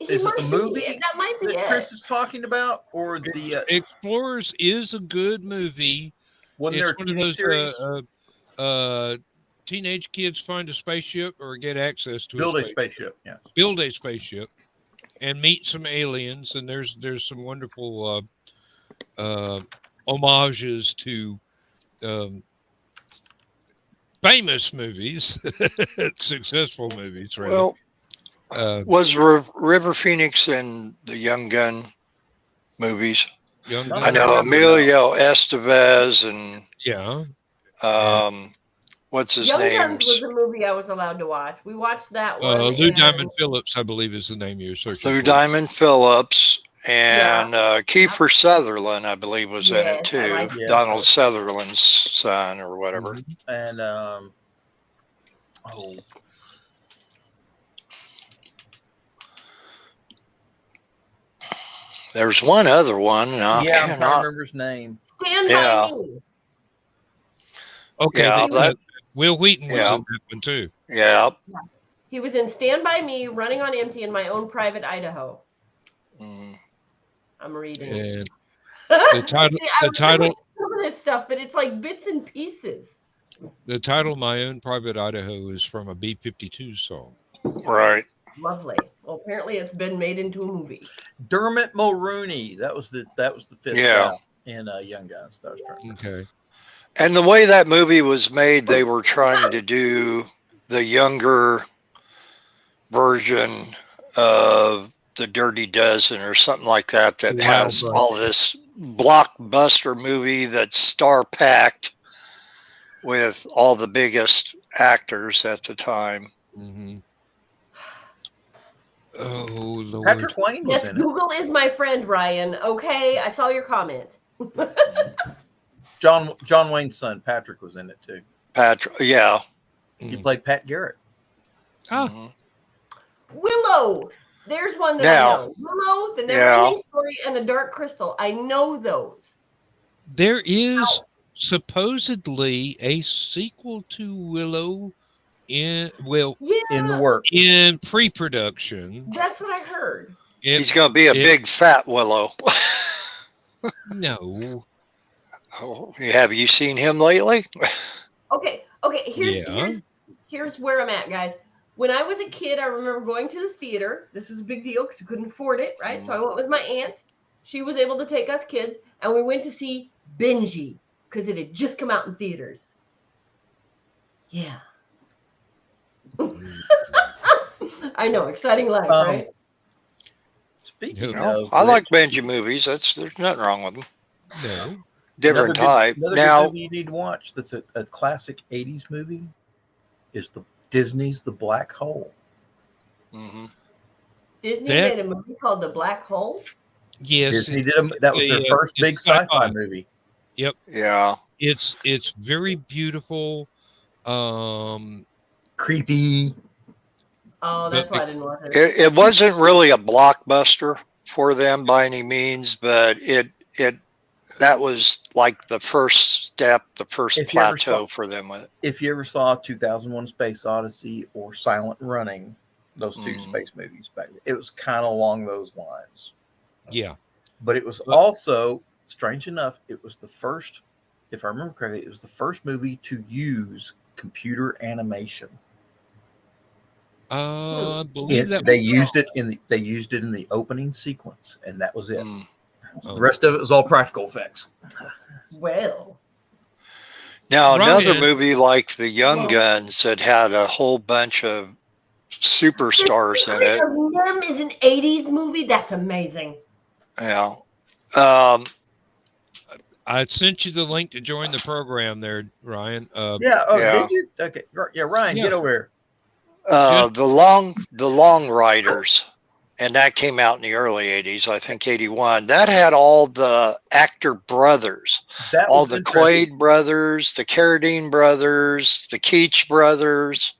the movie that might be that Chris is talking about, or the Explorers is a good movie. Wasn't there a TV series? Teenage kids find a spaceship or get access to Build a spaceship. Yes. Build a spaceship and meet some aliens. And there's some wonderful homages to famous movies, successful movies. Rather. Well, was River Phoenix in the Young Gun movies? I know Emilio Estevez and what's his Young name? Guns was a movie I was allowed to watch. We watched that one. Lou Diamond Phillips, I believe, is the name you're searching Lou for. Diamond Phillips and Kiefer Sutherland, I believe, was in it too. Like Donald Sutherland's son or whatever. And there's one other one. I'm trying to remember his name. Stand by Me. Okay, Will Wheaton was in that one too. Yeah. He was in Stand By Me, Running on Empty, and My Own Private Idaho. I'm reading it. The title, some of this stuff, but it's like bits and pieces. The title, My Own Private Idaho, is from a B-52 song. Right. Lovely. Well, apparently it's been made into a movie. Dermot Mulroney. That was the fifth guy in Young Guns. That was trying. Okay. And the way that movie was made, they were trying to do the younger version of The Dirty Dozen or something like that has all this blockbuster movie that's star-packed with all the biggest actors at the time. Mm-hmm. Oh, Lord. Patrick Wayne was in it. Google is my friend, Ryan. Okay, I saw your comment. John Wayne's son, Patrick, was in it too. Patrick, yeah. He played Pat Garrett. Oh. Willow. There's one that I know. Willow, The Neverending Story, and The Dark Crystal. I know those. There is supposedly a sequel to Willow in In the work. in pre-production. That's what I heard. He's going to be a big fat Willow. No. Oh, have you seen him lately? Okay. Here's where I'm at, guys. When I was a kid, I remember going to the theater. This was a big deal because we couldn't afford it, right? So I went with my aunt. She was able to take us kids, and we went to see Benji because it had just come out in theaters. Yeah. I know, exciting life, right? Speaking of, I like Benji movies. There's nothing wrong with them. No. Different type. Another Now, movie you need to watch that's a classic 80s movie is Disney's The Black Hole. Disney made a movie called The Black Hole? Yes. Disney that was their first big sci-fi movie. Yep. Yeah. It's very beautiful. Creepy. Oh, that's why I didn't watch it. It wasn't really a blockbuster for them by any means, but that was like the first step, the first plateau for them with it. If you ever saw 2001: Space Odyssey or Silent Running, those two space movies back then, it was kind of along those lines. Yeah. But it was also, strange enough, it was the first, if I remember correctly, it was the first movie to use computer animation. I believe they used it in the opening sequence, and that was it. The rest of it was all practical effects. Well, now another movie like The Young Guns that had a whole bunch of superstars in it. Them is an 80s movie. That's amazing. Yeah. I sent you the link to join the program there, Ryan. Did you? Okay. Yeah, Ryan, get over here. The Long Riders, and that came out in the early 80s, I think 81. That had all the actor brothers, all the Quaid brothers, the Carradine brothers, the Keach brothers.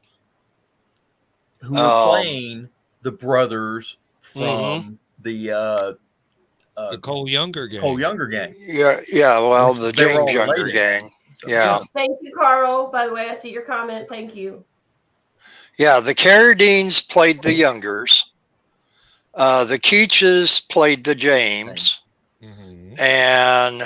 Who were playing the brothers from the Cole Younger gang. Yeah. Well, the James Younger gang. So, yeah. Thank you, Carl. By the way, I see your comment. Thank you. Yeah, the Carradines played the Youngers. The Keaches played the James. And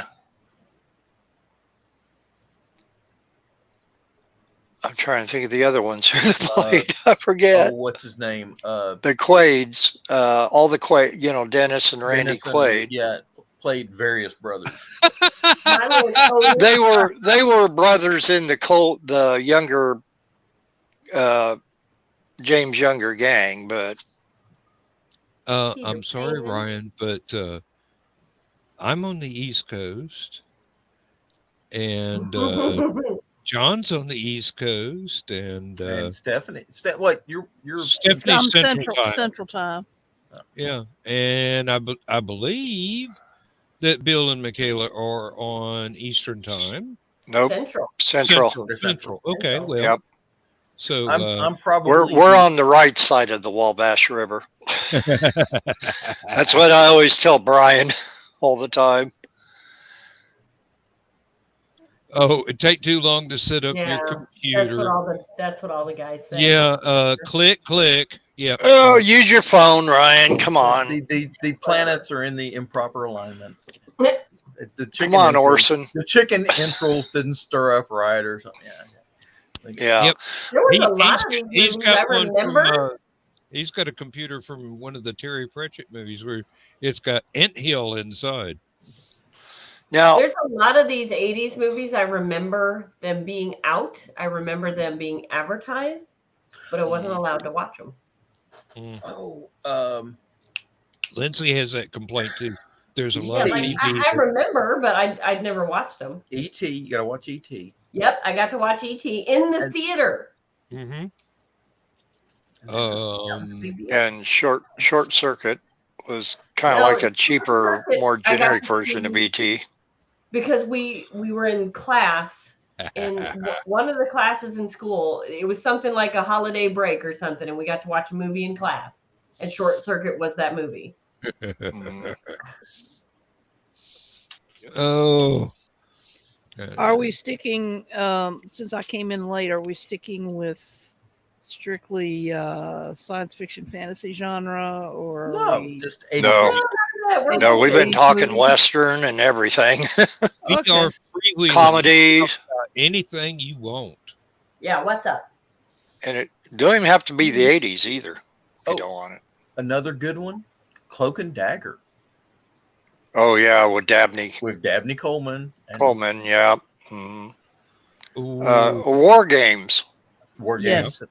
I'm trying to think of the other ones who played. I forget. What's his name? The Quaids. All the Quaid, Dennis and Randy Quaid. Played various brothers. They were brothers in the younger James Younger gang, but I'm sorry, Ryan, but I'm on the East Coast, and John's on the East Coast, and Stephanie. What you're Stephanie's Central Time. Yeah, and I believe that Bill and Michaela are on Eastern Time. Nope. Central. Okay, well. Yep. So I'm probably we're on the right side of the Wabash River. That's what I always tell Brian all the time. Oh, it take too long to set up your computer. That's what all the guys say. Yeah, click. Yeah. Oh, use your phone, Ryan. Come on. The planets are in the improper alignment. Come on, Orson. The chicken entrails didn't stir up right or something. Yeah. Yep. There was a lot of these movies I remember. He's got a computer from one of the Terry Pratchett movies where it's got anthill inside. Now, there's a lot of these 80s movies. I remember them being out. I remember them being advertised, but I wasn't allowed to watch them. Lindsay has that complaint too. There's a lot of TV. I remember, but I'd never watched them. E.T. You gotta watch E.T. Yep, I got to watch E.T. in the theater. And Short Circuit was kind of like a cheaper, more generic version of E.T. Because we were in class, in one of the classes in school. It was something like a holiday break or something, and we got to watch a movie in class. And Short Circuit was that movie. Are we sticking, since I came in late, are we sticking with strictly science fiction fantasy genre, or are No, we... just 80s. No, we've been 80s talking movies? Western and everything. We Okay. are freewheeling. Comedies. Anything you want. Yeah, what's up? And it don't even have to be the 80s either. If Oh. you don't want it. Another good one, Cloak and Dagger Oh, yeah, with Dabney with Dabney Coleman. And Coleman, yeah. Mhm. Ooh, War Games. War Yes. Games.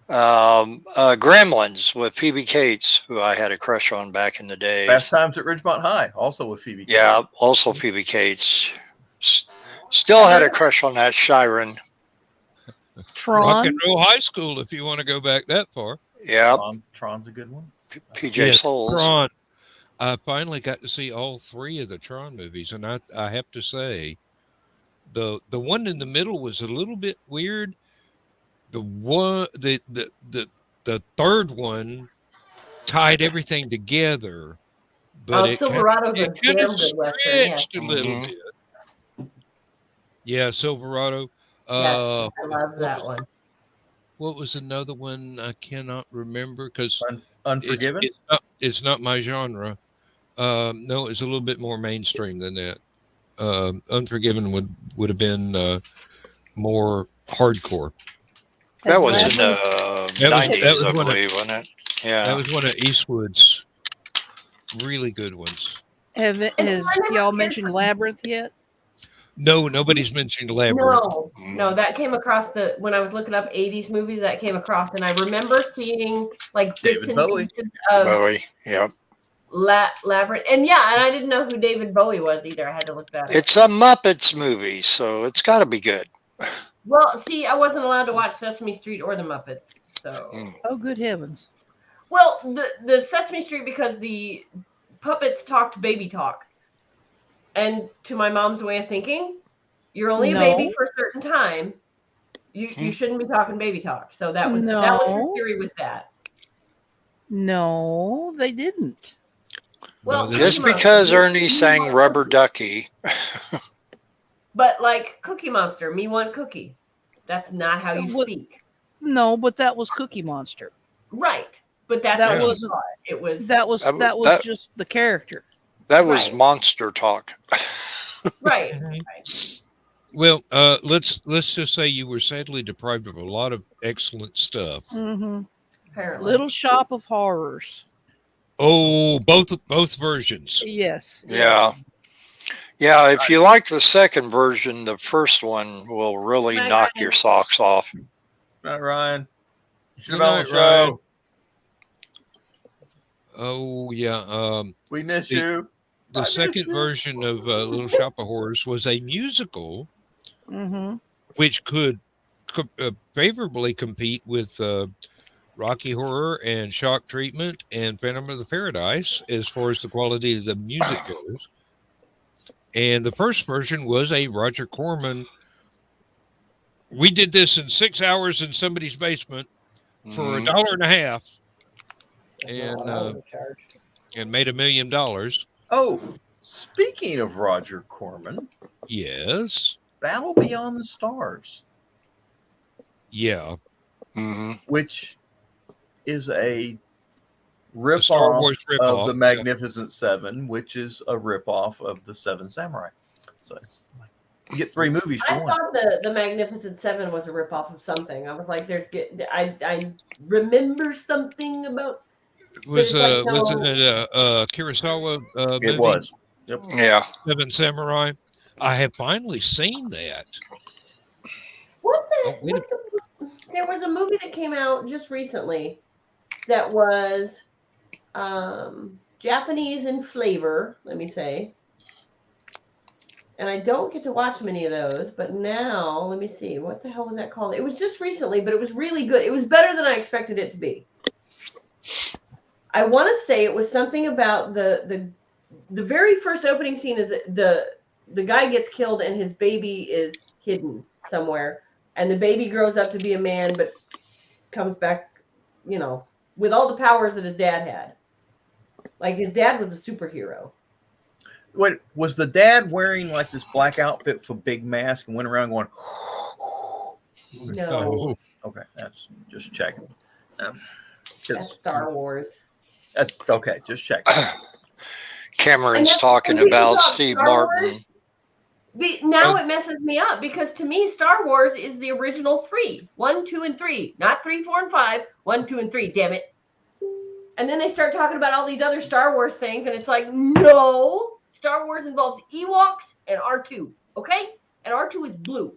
Gremlins with Phoebe Cates, who I had a crush on back in the day. Fast Times at Ridgemont High, also with Phoebe. Yeah, also Phoebe Cates. Still had a crush on that Chiron. Rock Tron. and Roll High School, if you want to go back that far. Yeah, Tron's a good one. PJ Yes, Souls. Tron. I finally got to see all 3 of the Tron movies, and I have to say, the one in the middle was a little bit weird. The third one tied everything together, but it Silverado's a kind damn of good Western, yeah. stretched a little Mhm. bit. Yeah, Silverado. Yes, I love that one. What was another one? I cannot remember because Unforgiven. it's not my genre. No, it's a little bit more mainstream than that. Unforgiven would have been more hardcore. That was in Labyrinth? the That was 90s, I one of- believe, wasn't it? That Yeah. was one of Eastwood's really good ones. Has y'all mentioned Labyrinth yet? No, nobody's mentioned Labyrinth. No, that came across when I was looking up 80s movies, that came across, and I remember seeing like bits David and Bowie. pieces of Bowie, yep. Labyrinth. And yeah, and I didn't know who David Bowie was either. I had to look that up. It's a Muppets movie, so it's got to be good. Well, see, I wasn't allowed to watch Sesame Street or the Muppets. So, Oh, good heavens. well, the Sesame Street, because the puppets talked baby talk. And to my mom's way of thinking, you're only a baby for a certain time. You shouldn't be talking baby talk. So that was her theory with that. No, they didn't. Well, Just because Ernie sang Rubber Ducky. But like Cookie Monster, me want cookie. That's not how you speak. No, but that was Cookie Monster. Right. But that wasn't it was that was just the character. That was monster talk. Right. Well, let's just say you were sadly deprived of a lot of excellent stuff. Mm-hmm. Apparently. Little Shop of Horrors. Oh, both versions. Yes. Yeah. Yeah, if you like the second version, the first one will really knock your socks off. Right, Ryan. You should Good have on night, the show. Oh yeah. We miss you. The second version of Little Shop of Horrors was a musical, which could favorably compete with Rocky Horror and Shock Treatment and Phantom of the Paradise as far as the quality of the music goes. And the first version was a Roger Corman. We did this in 6 hours in somebody's basement for $1.50, and made $1 million. Oh, speaking of Roger Corman, yes, Battle Beyond the Stars. Yeah, which is a Star ripoff Wars of ripoff, the Magnificent Seven, which is a ripoff of the Seven Samurai. So it's like you get 3 movies for I one. thought the Magnificent Seven was a ripoff of something. I was like, I remember something about. was it a Kurosawa movie? It was. Yep. Yeah. Seven Samurai. I have finally seen that. There was a movie that came out just recently that was Japanese in flavor, let me say. And I don't get to watch many of those, but now, let me see. What the hell was that called? It was just recently, but it was really good. It was better than I expected it to be. I want to say it was something about the very first opening scene is the guy gets killed and his baby is hidden somewhere. And the baby grows up to be a man, but comes back, with all the powers that his dad had. Like his dad was a superhero. Wait, was the dad wearing like this black outfit with a big mask and went around going? No, Okay, that's just checking. that's Star Wars. Okay, just checking. Cameron's talking when people about talk Steve Star Martin. Wars, now it messes me up because to me, Star Wars is the original 3. 1, 2, and 3. Not 3, 4, and 5. 1, 2, and 3. Damn it. And then they start talking about all these other Star Wars things, and it's like, no. Star Wars involves Ewoks and R2. Okay? And R2 is blue.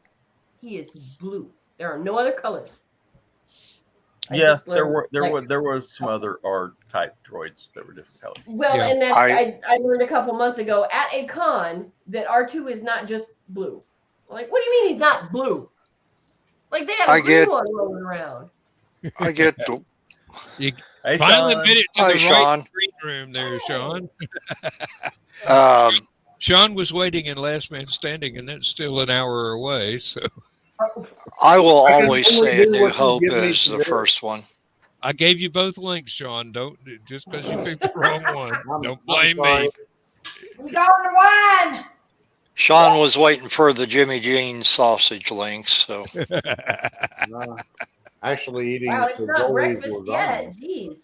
He is blue. There are no other colors. Yeah, there were some other R-type droids that were different colors. Well, Yeah. and that's, I learned a couple months ago at a con that R2 is not just blue. I'm like, what do you mean he's not blue? Like they had a green one rolling around. I get You Hey, finally Sean. made it to Hi, the Sean. right green room there, Sean. um, Sean was waiting in Last Man Standing, and that's still an hour away. So I will I can always only say A do New what you Hope give me is to the do. first one. I gave you both links, Sean. Don't just because you picked the wrong one. Don't I'm blame sorry. me. I'm going to wine. Sean was waiting for the Jimmy Jean sausage links. So Actually eating Wow, it's the not Joey's breakfast lasagna. yet. Jeez.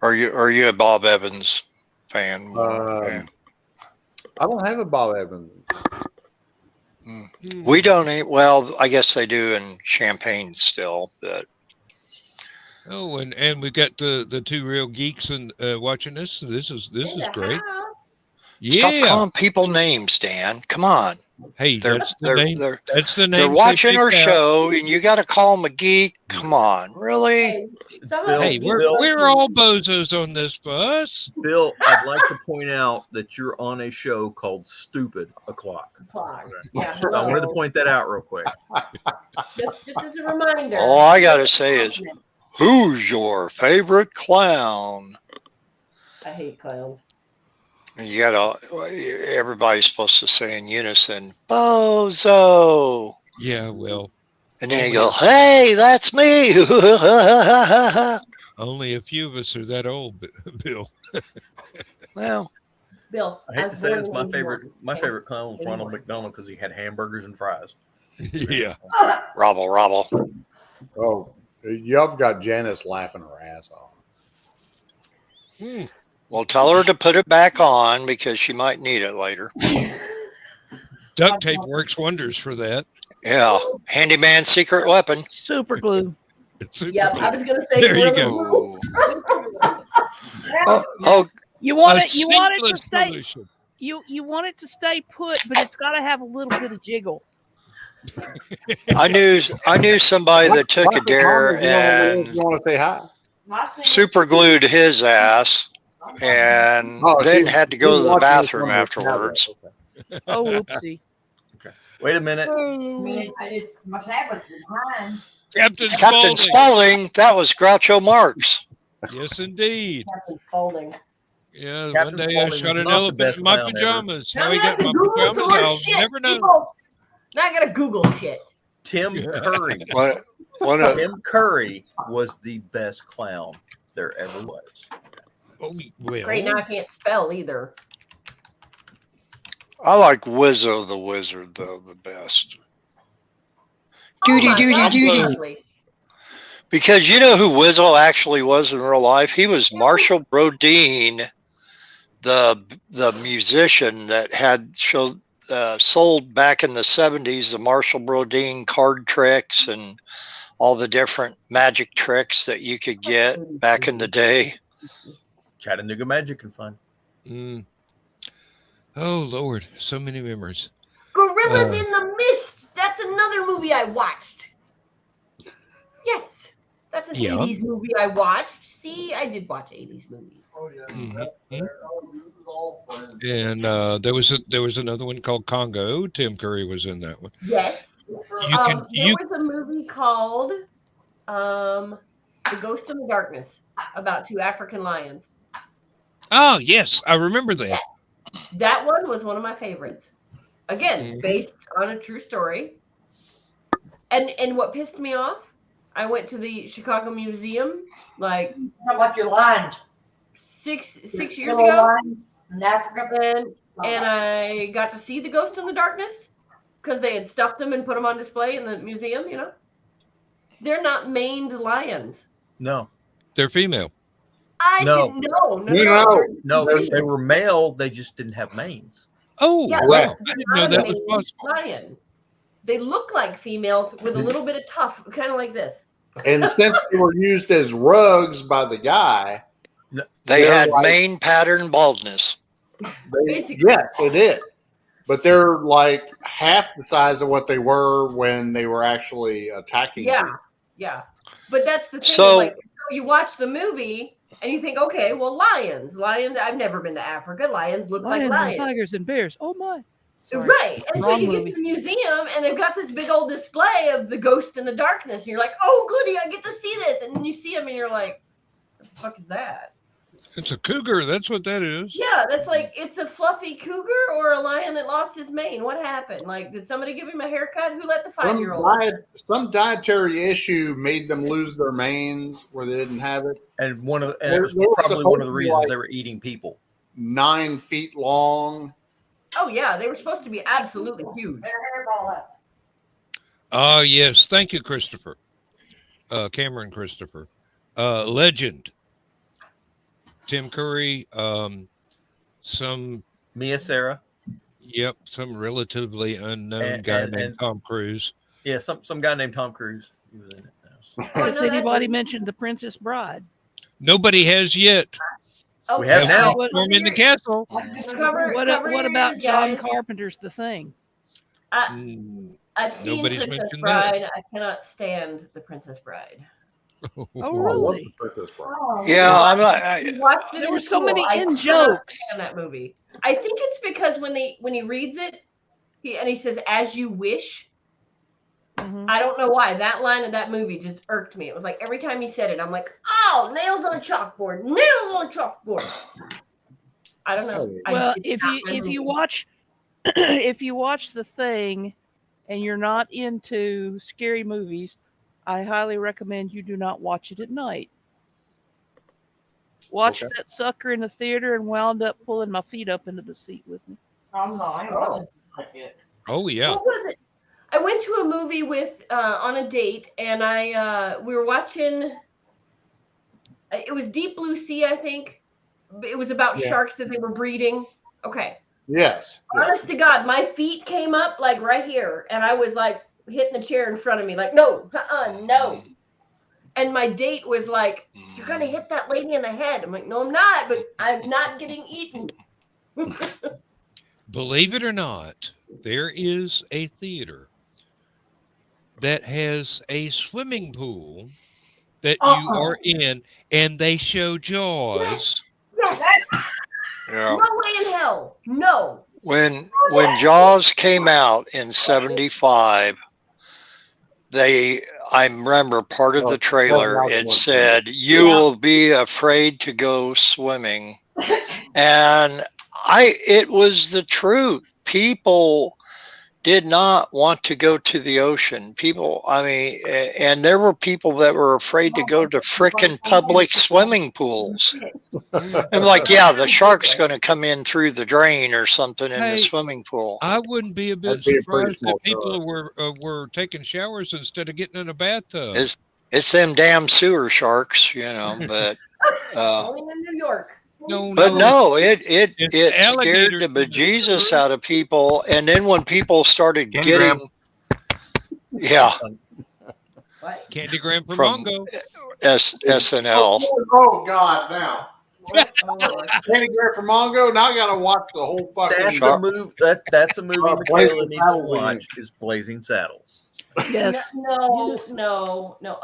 There you are you a Bob Evans fan? go. Yeah. I don't have a Bob Evans. We don't eat. Well, I guess they do in Champagne still, but Oh, and we got the two real geeks and watching this. So this is great. stop Yeah. calling people names, Dan. Come on. Hey, They're that's the name. they're That's the name. they're watching our show, and you got to call them a geek. Come on, really? Hey, we're all bozos on this bus. Bill, I'd like to point out that you're on a show called Stupid O'Clock. Yeah, So I wanted to point that out real quick. just as a reminder. All I got to say is, who's your favorite clown? I hate clowns. And you got to. Everybody's supposed to say in unison, "Bozo." Yeah, well, And then you go, "Hey, that's me." only a few of us are that old, Bill. Well, Bill, I hate to say this, my favorite Okay. clown was Ronald McDonald because he had hamburgers and fries. Yeah. robble. Oh, y'all got Janice laughing her ass off. Well, tell her to put it back on because she might need it later. Duct tape works wonders for that. Yeah, handyman secret weapon. Super glue. It's super Yep, cool. I was gonna say. There you Gorilla go. Glue. Oh, You want A it. You want it to seamless stay. solution. You want it to stay put, but it's got to have a little bit of jiggle. I knew somebody that took a dare and You want to say hi? super glued his ass, and then had to go to the bathroom afterwards. Oh, whoopsie. Wait a minute. It's my tablet behind. Captain Captain Spaulding. Spaulding, that was Groucho Marx. Yes, indeed. Captain Spaulding. Yeah, Captain one day Spaulding I shot was an not the elephant best in my clown ever. pajamas. Now How he we got have to my Google some pajamas, more I'll shit, never know. people. Not gonna Google shit. Tim Curry. One Tim Curry was the best clown there ever was. Oh, well, Great, now I can't spell either. I like Wizzo the Wizard though the best. Oh Doody my doody God, doody. lovely. Because you know who Wizzo actually was in real life? He was Marshall Brodeen, the musician that had sold back in the 70s the Marshall Brodeen card tricks and all the different magic tricks that you could get back in the day. Chattanooga Magic and Fun. Mm. Oh, Lord. So many memories. Gorillas in the Mist. That's another movie I watched. Yes, that's an 80s movie I watched. See, I did watch 80s movies. Oh yeah. Mhm. And there was another one called Congo. Tim Curry was in that one. Yes. You There was a movie called The Ghost in the Darkness about 2 African lions. Oh, yes, I remember that. That one was one of my favorites. Again, Mhm. based on a true story. And what pissed me off, I went to the Chicago Museum like How about your lines? six years ago. In Africa. And I got to see the Ghost in the Darkness because they had stuffed them and put them on display in the museum, you know. They're not maned lions. No. They're female. I No. didn't know. No, they were male. They just didn't have manes. Oh, Yeah, wow. they're I didn't know that was not a possible. lion. They look like females with a little bit of tuft, kind of like this. And since they were used as rugs by the guy, They they're had like- mane pattern baldness. yes, they did. But they're like half the size of what they were when they were actually attacking people. Yeah. But that's the thing. So- like, you watch the movie and you think, okay, well, lions. I've never been to Africa. Lions look Lions like and lions. tigers and bears. Oh my. Sorry. Right. And so Wrong you movie. get to the museum and they've got this big old display of the Ghost in the Darkness. And you're like, oh, goody, I get to see this. And then you see them and you're like, what the fuck is that? It's a cougar. That's what that is. Yeah, that's like, it's a fluffy cougar or a lion that lost his mane. What happened? Like, did somebody give him a haircut? Who let the 5-year-old? Some dietary issue made them lose their manes where they didn't have it. And it was They were probably one of the supposed to be reasons like- they were eating people. 9 feet long. Oh, yeah, they were supposed to be absolutely huge. Better hairball up. Ah, yes. Thank you, Christopher. Cameron Christopher. Legend. Tim Curry. Some Mia Sarah. Yep, some relatively unknown guy named Tom Cruise. Yeah, some guy named Tom Cruise. He was in it. Has anybody mentioned The Princess Bride? Nobody has yet. Oh, We have now. Storm in the castle. Cover What your about ears, John guys. Carpenter's The Thing? I've seen Nobody's Princess mentioned Bride. that. I cannot stand The Princess Bride. Oh, I love really? the Princess Bride. Oh, Yeah, I'm not. I watched it There in were so school. many I in cannot jokes. stand that movie. I think it's because when he reads it, he says "as you wish." Mhm. I don't know why that line of that movie just irked me. It was like every time he said it, I'm like, "Oh, nails on chalkboard, nails on chalkboard." I don't know. Well, It's if not my you movie. watch if you watch The Thing and you're not into scary movies, I highly recommend you do not watch it at night. Watched that sucker in the theater and wound up pulling my feet up into the seat with me. I'm not. I ain't watching it. Oh, yeah. What was it? I went to a movie with on a date, and we were watching. It was Deep Blue Sea, I think. It was about sharks that they were breeding. Okay. Yes. Honest to God, my feet came up like right here, and I was like hitting the chair in front of me, like no, no. And my date was like, "You're gonna hit that lady in the head." I'm like, "No, I'm not, but I'm not getting eaten." Believe it or not, there is a theater that has a swimming pool that you are in, and they show Jaws. Yes. Yeah. No way in hell. No. When Jaws came out in '75, I remember part of the trailer. It said, "You will be afraid to go swimming," and it was the truth. People did not want to go to the ocean. And there were people that were afraid to go to frickin' public swimming pools. I'm like, yeah, the shark's going to come in through the drain or something in the swimming pool. I wouldn't be a bit That'd be a pretty surprised small if people were taking showers instead of getting in a bathtub. It's them damn sewer sharks, but Only in New York. But no, it scared alligators. the bejesus out of people. And then when people started getting, Candy Graham for from Mongo. SNL. Oh God! Now, Candy Graham for Mongo. Now I got to watch the whole fucking. That's a movie Michaela Blazing needs to Saddles. watch. Is Blazing Saddles. Yes. No.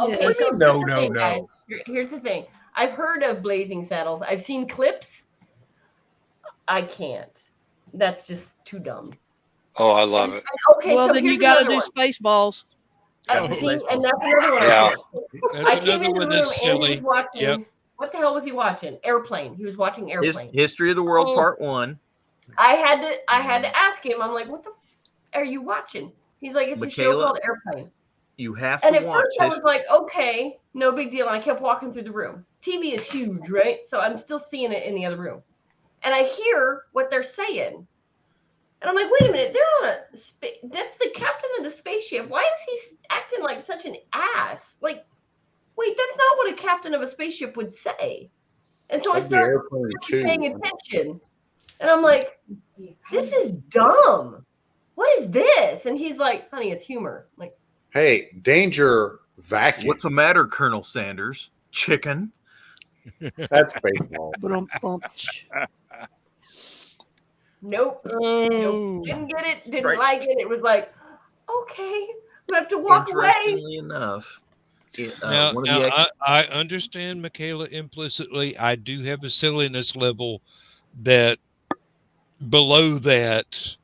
Okay, Yes. so No, here's the no, thing, no. guys. Here's the thing. I've heard of Blazing Saddles. I've seen clips. I can't. That's just too dumb. Oh, I love it. Okay, Well, so then here's you got to another do one. Spaceballs. See, and that's another one. Yeah. I That's came another in the one room that's and he was silly. watching. Yep. What the hell was he watching? Airplane. He was watching Airplane. History of the World Oh. Part 1. I had to ask him. I'm like, what the are you watching? He's like, it's a show Michaela, called Airplane. You have And to at watch first I was like, okay, no big deal. And I kept walking through the room. TV is huge, right? So I'm still seeing it in the other room. and I hear what they're saying. And I'm like, wait a minute, they're on that's the captain of the spaceship. Why is he acting like such an ass? Like, wait, that's not what a captain of a spaceship would say. And so I started paying attention. And I'm like, this is dumb. What is this? And he's like, honey, it's humor. I'm like, hey, danger vacuum. What's the matter, Colonel Sanders? Chicken? That's baseball. Nope. Oh. Nope. Didn't get it. Didn't like it. It was like, okay, we have to walk away. Interestingly enough, I understand Michaela implicitly. I do have a silliness level that below that,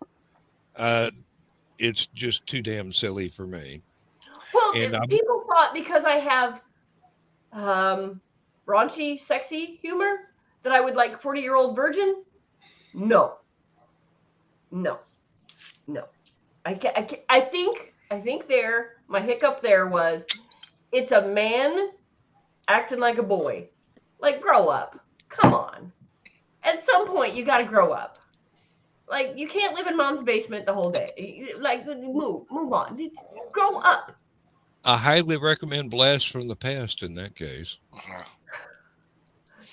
it's just too damn silly for me. Well, people thought because I have raunchy, sexy humor that I would like 40-year-old virgin. No. I think my hiccup there was it's a man acting like a boy. Like, grow up. Come on. At some point, you got to grow up. Like, you can't live in mom's basement the whole day. Like, move on. Grow up. I highly recommend Blast from the Past in that case.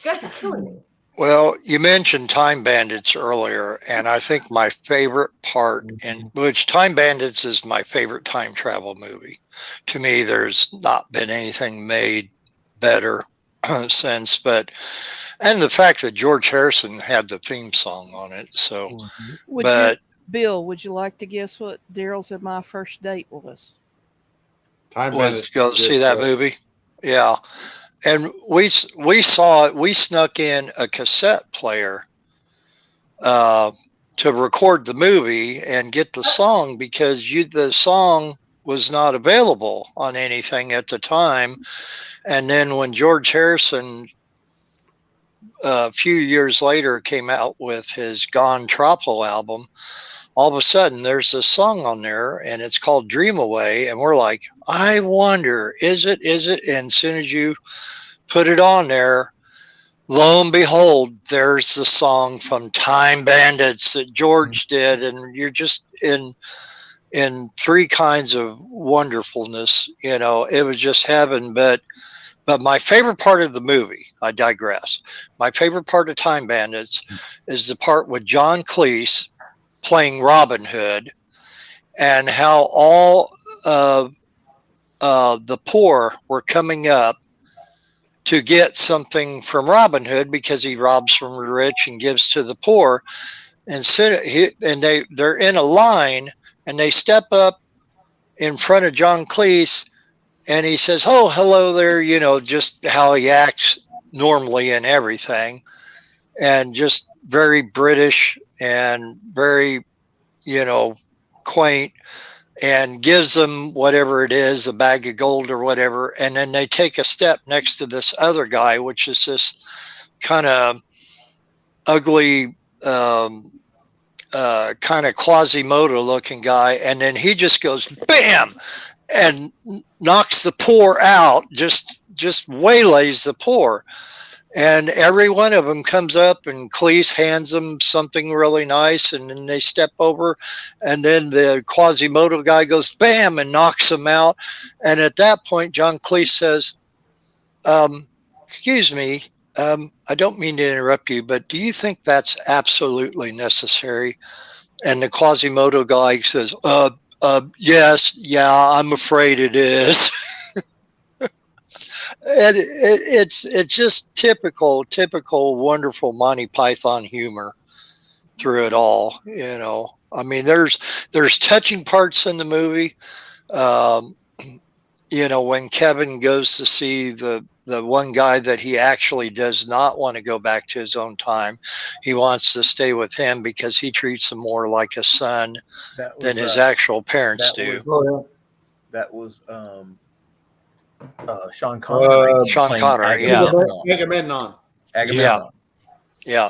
Guys, you're killing me. Well, you mentioned Time Bandits earlier, and I think my favorite part, in which Time Bandits is my favorite time travel movie. To me, there's not been anything made better since, and the fact that George Harrison had the theme song on it. So, Bill, would you like to guess what Daryl said my first date was? Time Bandits. Go see that movie. Yeah. And we saw it. We snuck in a cassette player to record the movie and get the song because the song was not available on anything at the time. And then when George Harrison, a few years later, came out with his Gone Tropical album, all of a sudden there's a song on there and it's called Dream Away. And we're like, I wonder, is it? And as soon as you put it on there, lo and behold, there's the song from Time Bandits that George did. And you're just in three kinds of wonderfulness. You know, it was just heaven. But my favorite part of the movie, I digress. My favorite part of Time Bandits is the part with John Cleese playing Robin Hood, and how all of the poor were coming up to get something from Robin Hood because he robs from the rich and gives to the poor. And they're in a line and they step up in front of John Cleese and he says, "Oh, hello there," you know, just how he acts normally and everything, and just very British and very, you know, quaint, and gives them whatever it is, a bag of gold or whatever. And then they take a step next to this other guy, which is this kind of ugly, kind of Quasimodo looking guy. And then he just goes, bam, and knocks the poor out, just waylays the poor. And every one of them comes up and Cleese hands them something really nice. And then they step over and then the Quasimodo guy goes bam and knocks them out. And at that point, John Cleese says, excuse me, I don't mean to interrupt you, but do you think that's absolutely necessary? And the Quasimodo guy says, yes, yeah, I'm afraid it is. And it's just typical wonderful Monty Python humor through it all. You know, I mean, there's touching parts in the movie. You know, when Kevin goes to see the one guy that he actually does not want to go back to his own time, he wants to stay with him because he treats him more like a son than his actual parents do. That was Sean Connery. Sean Connery, yeah. Agamemnon. Yeah.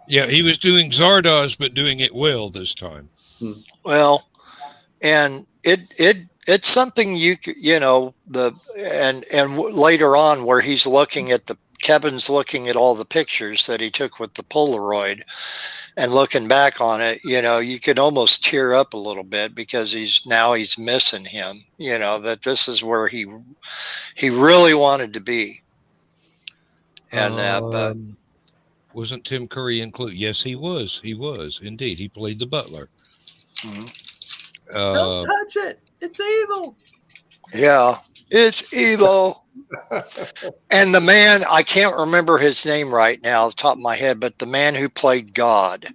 Yeah, he was doing Zardoz, but doing it well this time. Well, and it's something you know, and later on where he's looking at the Kevin's looking at all the pictures that he took with the Polaroid and looking back on it, you know, you could almost tear up a little bit because he's missing him, you know, that this is where he really wanted to be. And but wasn't Tim Curry included? Yes, he was. He was indeed. He played the butler. Don't touch it. It's evil. Yeah, it's evil. And the man, I can't remember his name right now off the top of my head, but the man who played God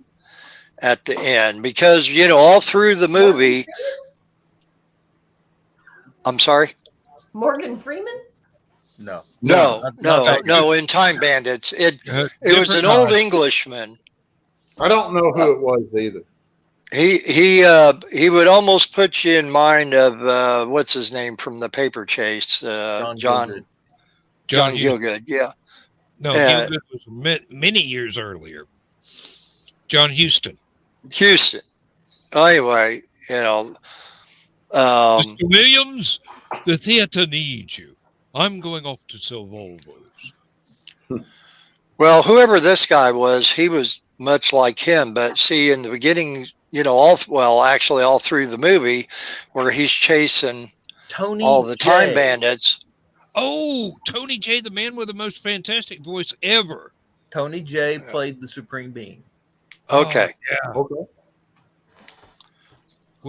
at the end, because, you know, all through the movie. I'm sorry? Morgan Freeman? No, in Time Bandits. It was an old Englishman. I don't know who it was either. He would almost put you in mind of what's his name from the Paper Chase, John Gielgud. Yeah. No, Gielgud was many years earlier. John Huston. Anyway, you know, Mr. Williams, the theater needs you. I'm going off to sell Volvos. Well, whoever this guy was, he was much like him. But see, in the beginning, you know, all through the movie, where he's chasing all the Time Bandits. Oh, Tony J, the man with the most fantastic voice ever. Tony J played the Supreme Being. Okay. Oh, yeah.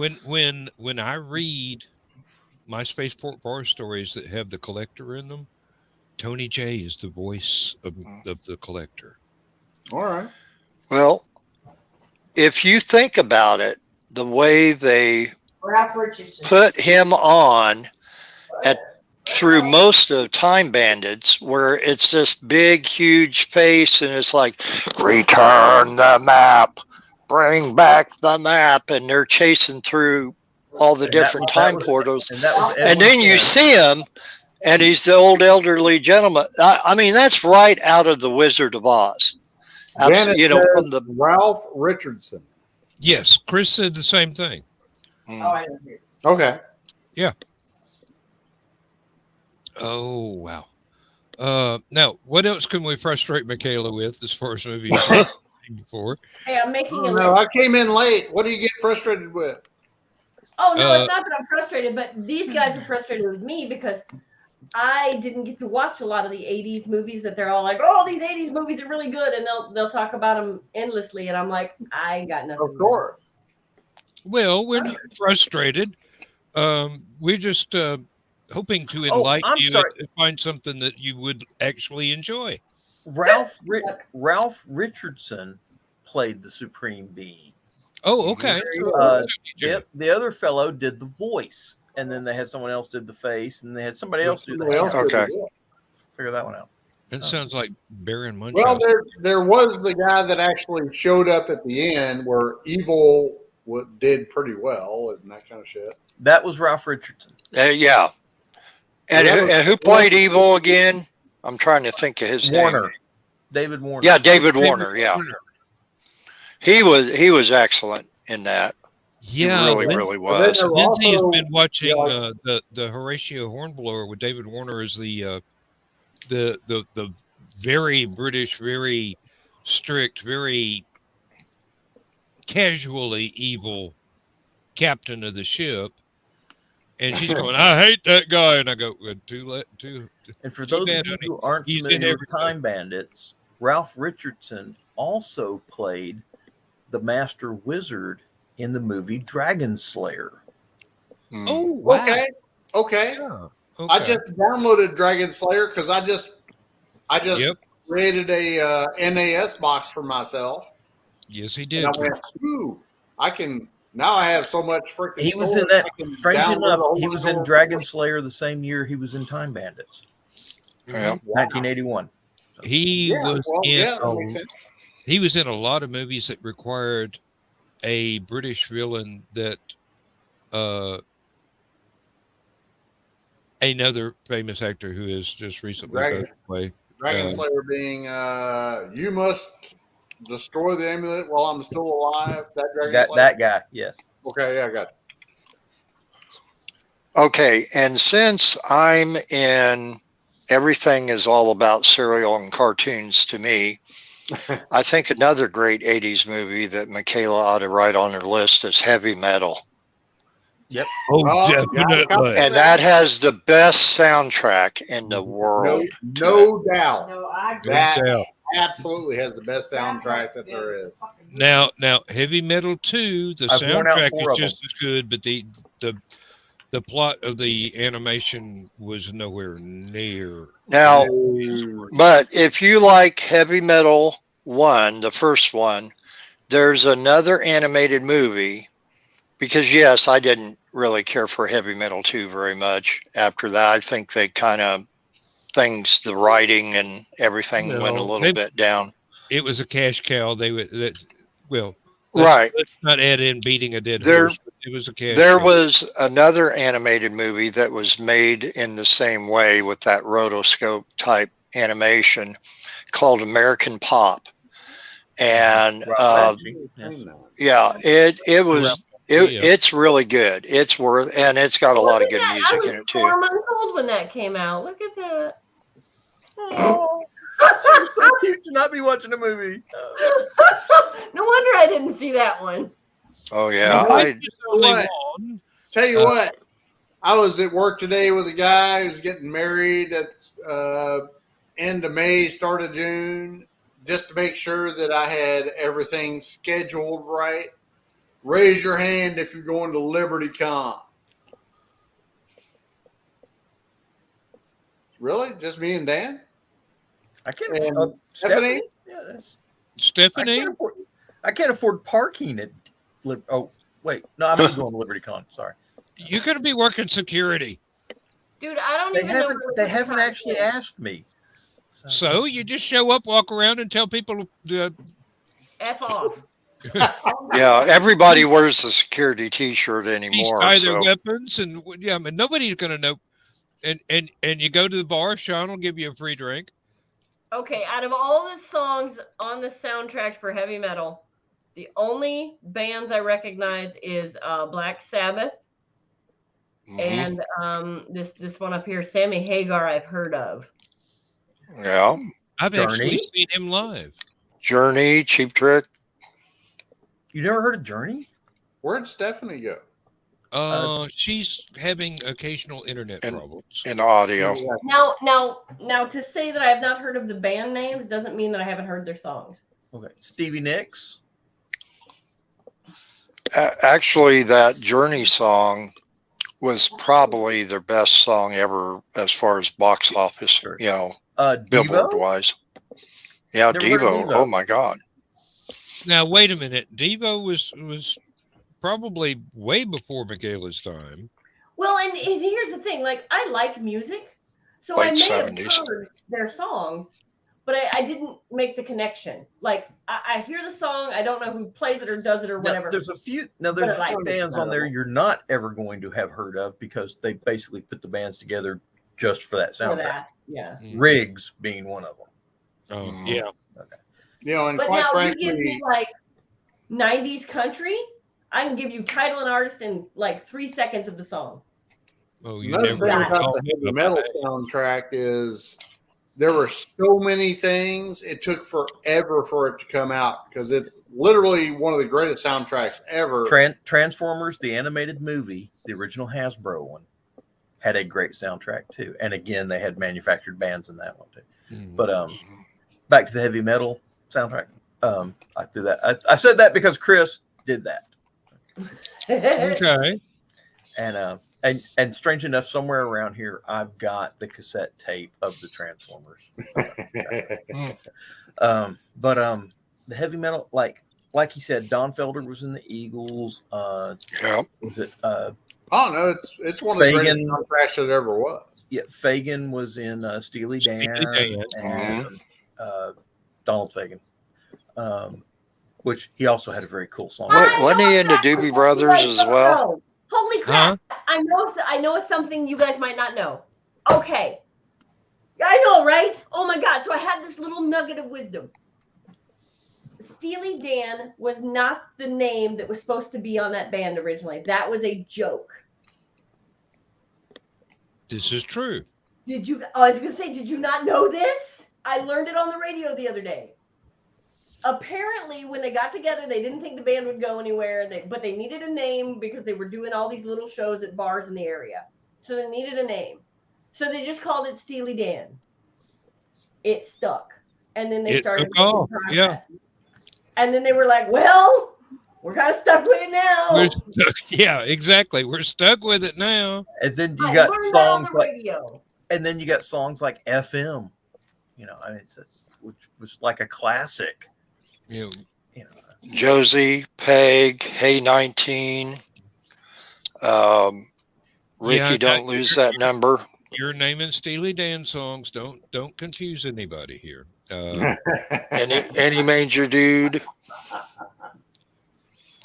Okay. When I read my Spaceport Bar stories that have the Collector in them, Tony J is the voice of the Collector. All right. Well, if you think about it, the way they put him on through most of Time Bandits, where it's this big, huge face, and it's like, return the map, bring back the map, and they're chasing through all the different time portals. And then you see him, and he's the old elderly gentleman. I mean, that's right out of The Wizard of Oz. You know, from the Ralph Richardson. Yes, Chris said the same thing. Okay. Yeah. Oh, wow. Now, what else can we frustrate Michaela with as far as movies before? Hey, I'm making a list. No, I came in late. What do you get frustrated with? Oh, no, it's not that I'm frustrated, but these guys are frustrated with me because I didn't get to watch a lot of the 80s movies that they're all like, oh, these 80s movies are really good, and they'll talk about them endlessly, and I'm like, I ain't got nothing. Of course. Well, we're not frustrated. We're just hoping to enlighten you and find something that you would actually enjoy. Ralph Richardson played the Supreme Being. Oh, okay. The other fellow did the voice, and then they had someone else did the face, and they had somebody else do that. Okay. Figure that one out. That sounds like Baron Munchausen. Well, there was the guy that actually showed up at the end where Evil did pretty well and that kind of shit. That was Ralph Richardson. Yeah. And who played Evil again? I'm trying to think of his name. David Warner. Yeah, David Warner. Yeah. He was excellent in that. Yeah, he really was. Lindsay has been watching the Horatio Hornblower with David Warner as the very British, very strict, very casually evil captain of the ship. And she's going, I hate that guy. And I go, And for those of you who aren't familiar with Time Bandits, Ralph Richardson also played the Master Wizard in the movie Dragon Slayer. Oh, wow. Okay. Yeah. I just downloaded Dragon Slayer because I just created a NAS box for myself. Yes, he did. And I went, ooh, now I have so much freaking. He was in that. Strange enough, he was in Dragon Slayer the same year he was in Time Bandits. Yeah. 1981. He was in a lot of movies that required a British villain that another famous actor who has just recently passed away. Dragon Slayer being you must destroy the amulet while I'm still alive. That Dragon Slayer? That guy, yes. Okay, yeah, I got it. Okay, and since I'm in everything is all about cereal and cartoons to me. I think another great 80s movie that Michaela ought to write on her list is Heavy Metal. Yep. Oh, definitely. And that has the best soundtrack in the world. No doubt. No, I agree. That absolutely has the best soundtrack that there is. Now, Heavy Metal 2, the soundtrack is just as good, but the plot of the animation was nowhere near. Now, but if you like Heavy Metal 1, the first one, there's another animated movie, because yes, I didn't really care for Heavy Metal 2 very much. After that, I think they kind of the writing and everything went a little bit down. It was a cash cow. Let's not add in beating a dead horse. It was a cash There cow. was another animated movie that was made in the same way with that rotoscope type animation called American Pop. And it's really good. It's worth, and it's got a lot of good music in it too. 4 months old when that came out. Look at that. Oh, she's so cute to not be watching a movie. No wonder I didn't see that one. Oh yeah, Tell you what, I was at work today with a guy who's getting married at end of May, start of June, just to make sure that I had everything scheduled right. Raise your hand if you're going to LibertyCon. Really? Just me and Dan? I can't. Stephanie? Yeah, Stephanie? I can't afford parking at. Oh wait, no, I'm not going to LibertyCon. Sorry. You're going to be working security. Dude, I don't even know. They haven't actually asked me. So you just show up, walk around, and tell people F off. Yeah, everybody wears a security T-shirt anymore. Tie their weapons, and I mean, nobody's going to know. And you go to the bar, Sean will give you a free drink. Okay, out of all the songs on the soundtrack for Heavy Metal, the only bands I recognize is Black Sabbath and this one up here, Sammy Hagar. I've heard of. Yeah, I've actually seen him live. Journey, Cheap Trick. You never heard of Journey? Where'd Stephanie go? She's having occasional internet problems and audio. Now, to say that I have not heard of the band names doesn't mean that I haven't heard their songs. Okay, Stevie Nicks. Actually, that Journey song was probably their best song ever, as far as box office, Billboard wise. Yeah, Devo. Oh my God. Now wait a minute. Devo was probably way before Michaela's time. Well, and here's the thing, like, I like music, so I may have heard their songs, but I didn't make the connection. Like, I hear the song, I don't know who plays it or does it or whatever. There's a few bands on there you're not ever going to have heard of because they basically put the bands together just for that soundtrack. Yeah. Riggs being one of them. Oh, yeah. Okay. And but quite now frankly, you give me like 90s country, I can give you title and artist in like 3 seconds of the song. Oh, you another never thing about the heavy metal soundtrack is there were so many things. It took forever for it to come out because it's literally one of the greatest soundtracks ever. Transformers, the animated movie, the original Hasbro one, had a great soundtrack too. And again, they had manufactured bands in that one too. Mm-hmm. But back to the heavy metal soundtrack. I threw that. I said that because Chris did that. Okay. And strange enough, somewhere around here, I've got the cassette tape of the Transformers. But the heavy metal, like he said, Don Felder was in the Eagles. Yeah. Was it? Oh no, it's one of the greatest soundtracks that ever was. Yeah, Fagan was in Steely Dan and Donald Fagan. Which he also had a very cool song. Wasn't he in the Doobie Brothers as well? Holy crap! Huh? I know something you guys might not know. Okay, I know, right? Oh my God! So I had this little nugget of wisdom. Steely Dan was not the name that was supposed to be on that band originally. That was a joke. This is true. Did you? Oh, I was gonna say, did you not know this? I learned it on the radio the other day. Apparently, when they got together, they didn't think the band would go anywhere, but they needed a name because they were doing all these little shows at bars in the area. So they needed a name. So they just called it Steely Dan. It stuck. And then they started making progress. Yeah. And then they were like, well, we're kind of stuck with it now. We're stuck. Yeah, exactly. We're stuck with it now. And then you got songs like radio. And then you got songs like FM. You know, I mean, which was like a classic. You know, Josie, Peg, Hey 19. Ricky, don't lose that number. You're naming Steely Dan songs. Don't confuse anybody here. Any major dude.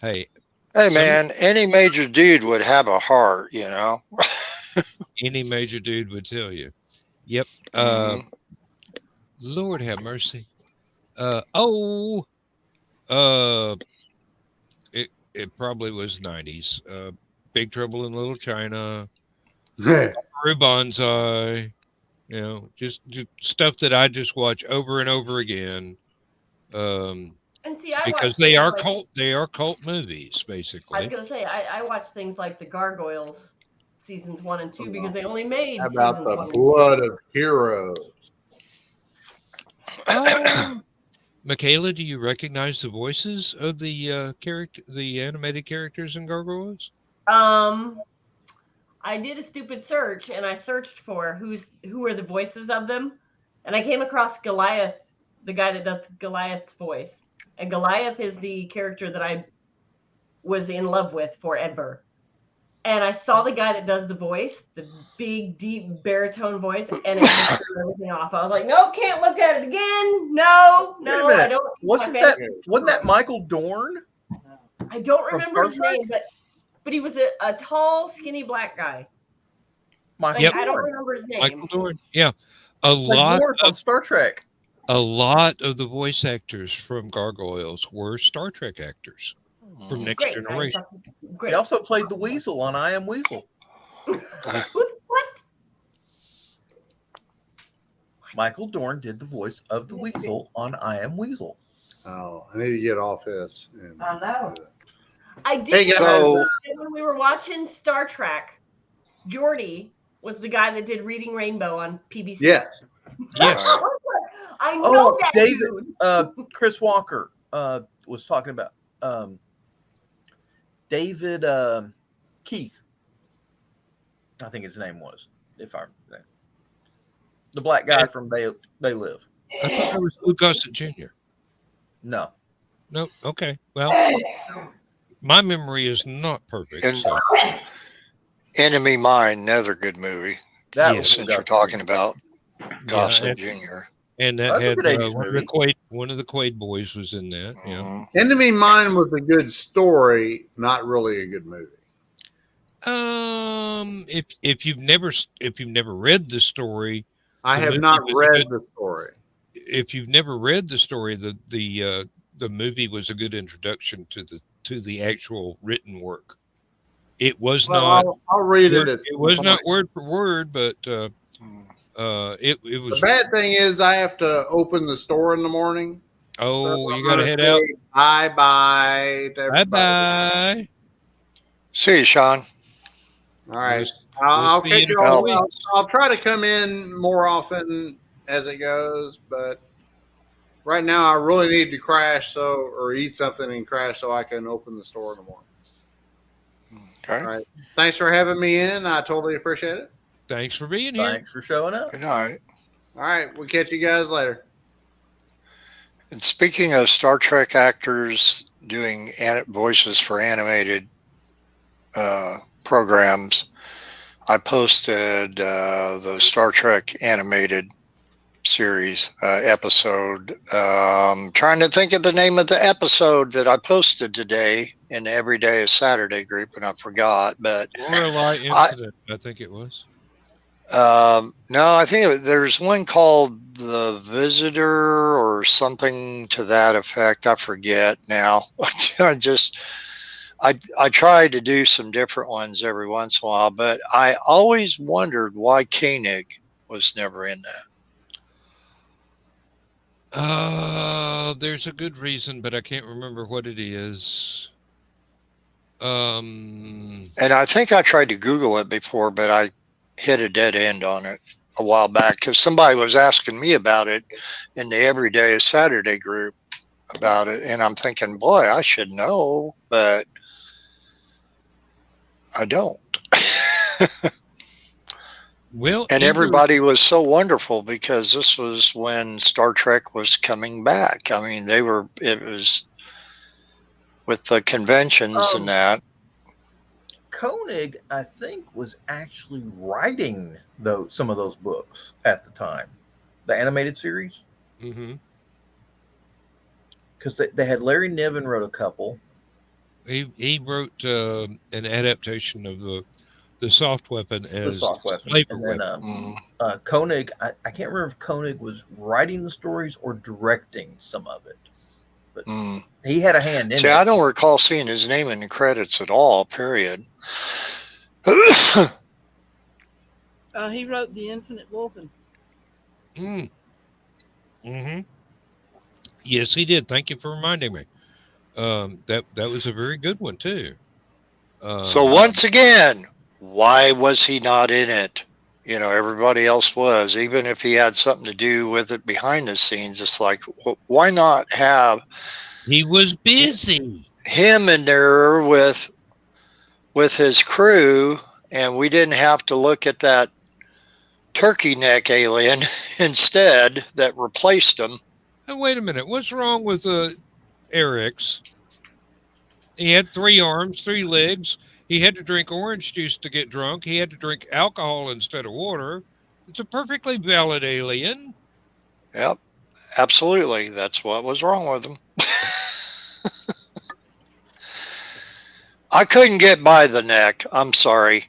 Hey, man, any major dude would have a heart, you know. Any major dude would tell you. Yep. Lord have mercy. It probably was 90s. Big Trouble in Little China. Bonsai. You know, just stuff that I just watch over and over again. And see, because they are cult movies, basically. I was gonna say I watch things like the Gargoyles seasons 1 and 2 because they only made. How about the Blood of Heroes? Michaela, do you recognize the voices of the animated characters in Gargoyles? I did a stupid search and I searched for who are the voices of them, and I came across Goliath, the guy that does Goliath's voice. And Goliath is the character that I was in love with forever. And I saw the guy that does the voice, the big, deep baritone voice, and it just threw everything off. I was like, nope, can't look at it again. No, I don't. Wasn't that Michael Dorn? I don't remember his name, but he was a tall, skinny black guy. I don't remember his name. Michael Dorn. Yeah. A lot of Star Trek. A lot of the voice actors from Gargoyles were Star Trek actors from Next Generation. He also played the Weasel on I Am Weasel. What? Michael Dorn did the voice of the Weasel on I Am Weasel. Oh, I need to get off this. I know. I did. So when we were watching Star Trek, Geordi was the guy that did Reading Rainbow on PBC. Yes. Yes. I know that David, dude. Chris Walker was talking about David Keith. I think his name was, the black guy from They Live. I thought it was Lou Gossett Jr. No. Okay. Well, my memory is not perfect. And Enemy Mine, another good movie. Since you're talking about Gossett Jr. And that had one of the Quaid boys was in that. Yeah. Enemy Mine was a good story, not really a good movie. If you've never read the story, I have not read the story. If you've never read the story, the movie was a good introduction to the actual written work. It was not. I'll read it. It was not word for word, but it was. The bad thing is I have to open the store in the morning. Oh, so you got to head out. Bye. Bye. See you, Sean. All right. I'll catch you all. I'll try to come in more often as it goes, but right now I really need to crash or eat something and crash so I can open the store in the morning. Okay. All right. Thanks for having me in. I totally appreciate it. Thanks for being here. Thanks for showing up. Good night. All right. We'll catch you guys later. And speaking of Star Trek actors doing voices for animated programs, I posted the Star Trek animated series episode. Trying to think of the name of the episode that I posted today in the Every Day is Saturday group, and I forgot. But Lorelei Incident, I think it was. No, I think there's one called The Visitor or something to that effect. I forget now. I try to do some different ones every once in a while, but I always wondered why Koenig was never in that. There's a good reason, but I can't remember what it is. And I think I tried to Google it before, but I hit a dead end on it a while back because somebody was asking me about it in the Everyday is Saturday group about it. And I'm thinking, boy, I should know, but I don't. Well, and everybody was so wonderful because this was when Star Trek was coming back. I mean, it was with the conventions and that. Koenig, I think, was actually writing some of those books at the time, the animated series. Because they had Larry Niven wrote a couple. He wrote an adaptation of the soft weapon as and then Koenig, I can't remember if Koenig was writing the stories or directing some of it, but he had a hand in it. I don't recall seeing his name in the credits at all, period. He wrote The Infinite Wolfen. Yes, he did. Thank you for reminding me. That was a very good one too. So once again, why was he not in it? You know, everybody else was. Even if he had something to do with it behind the scenes, it's like, why not have? He was busy. Him in there with his crew, and we didn't have to look at that turkey neck alien instead that replaced him. And wait a minute, what's wrong with Eric's? He had 3 arms, 3 legs. He had to drink orange juice to get drunk. He had to drink alcohol instead of water. It's a perfectly valid alien. Yep, absolutely. That's what was wrong with him. I couldn't get by the neck. I'm sorry.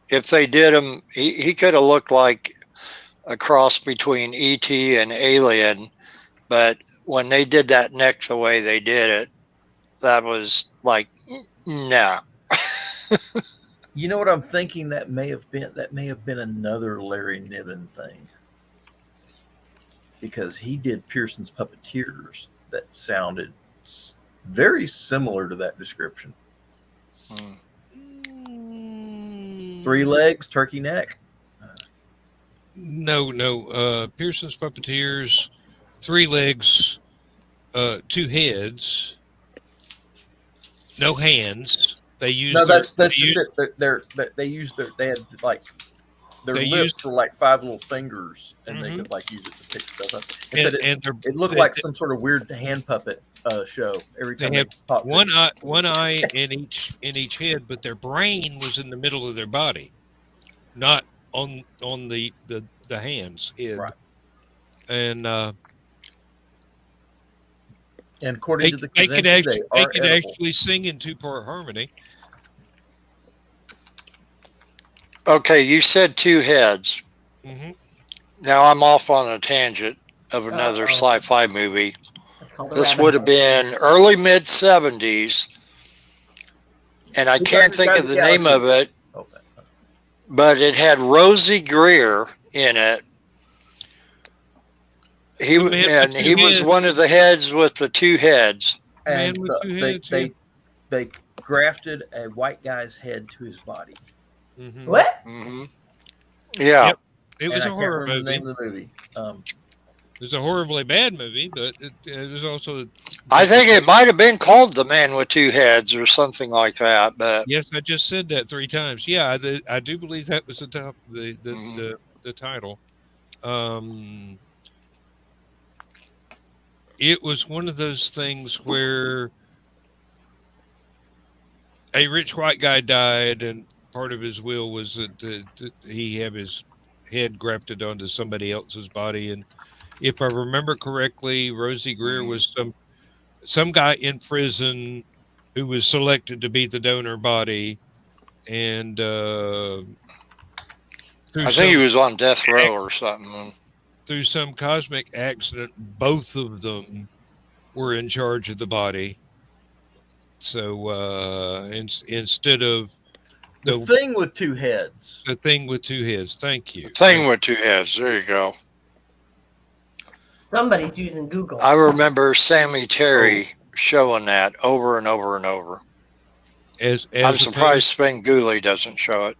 If they did him, he could have looked like a cross between E.T. and Alien. But when they did that neck the way they did it, that was like, nah. You know what I'm thinking? That may have been another Larry Niven thing, because he did Pearson's Puppeteers that sounded very similar to that description. 3 legs, turkey neck. No. Pearson's Puppeteers, 3 legs, 2 heads, no hands. They use they had like their lips were like 5 little fingers, and they could like use it to pick stuff up. It looked like some sort of weird hand puppet show every time they had one eye in each head, but their brain was in the middle of their body, not on the hands head. Right. And according to the they could actually sing in 2-part harmony. Okay, you said 2 heads. Now I'm off on a tangent of another sci-fi movie. This would have been early mid-70s, and I can't think of the name of it, but it had Rosie Greer in it. He was one of the heads with the 2 heads. And they grafted a white guy's head to his body. What? Yeah. Yep. It was a horror movie. The name of the movie. It was a horribly bad movie, but it was also. I think it might have been called The Man with 2 Heads or something like that. But yes, I just said that 3 times. Yeah, I do believe that was the title. It was one of those things where a rich white guy died, and part of his will was that he have his head grafted onto somebody else's body. And if I remember correctly, Rosie Greer was some guy in prison who was selected to be the donor body. And I think he was on death row or something. Through some cosmic accident, both of them were in charge of the body. So instead of The Thing with Two Heads. The Thing with Two Heads. Thank you. Thing with Two Heads. There you go. Somebody's using Google. I remember Sammy Terry showing that over and over and over. I'm surprised Spenguli doesn't show it.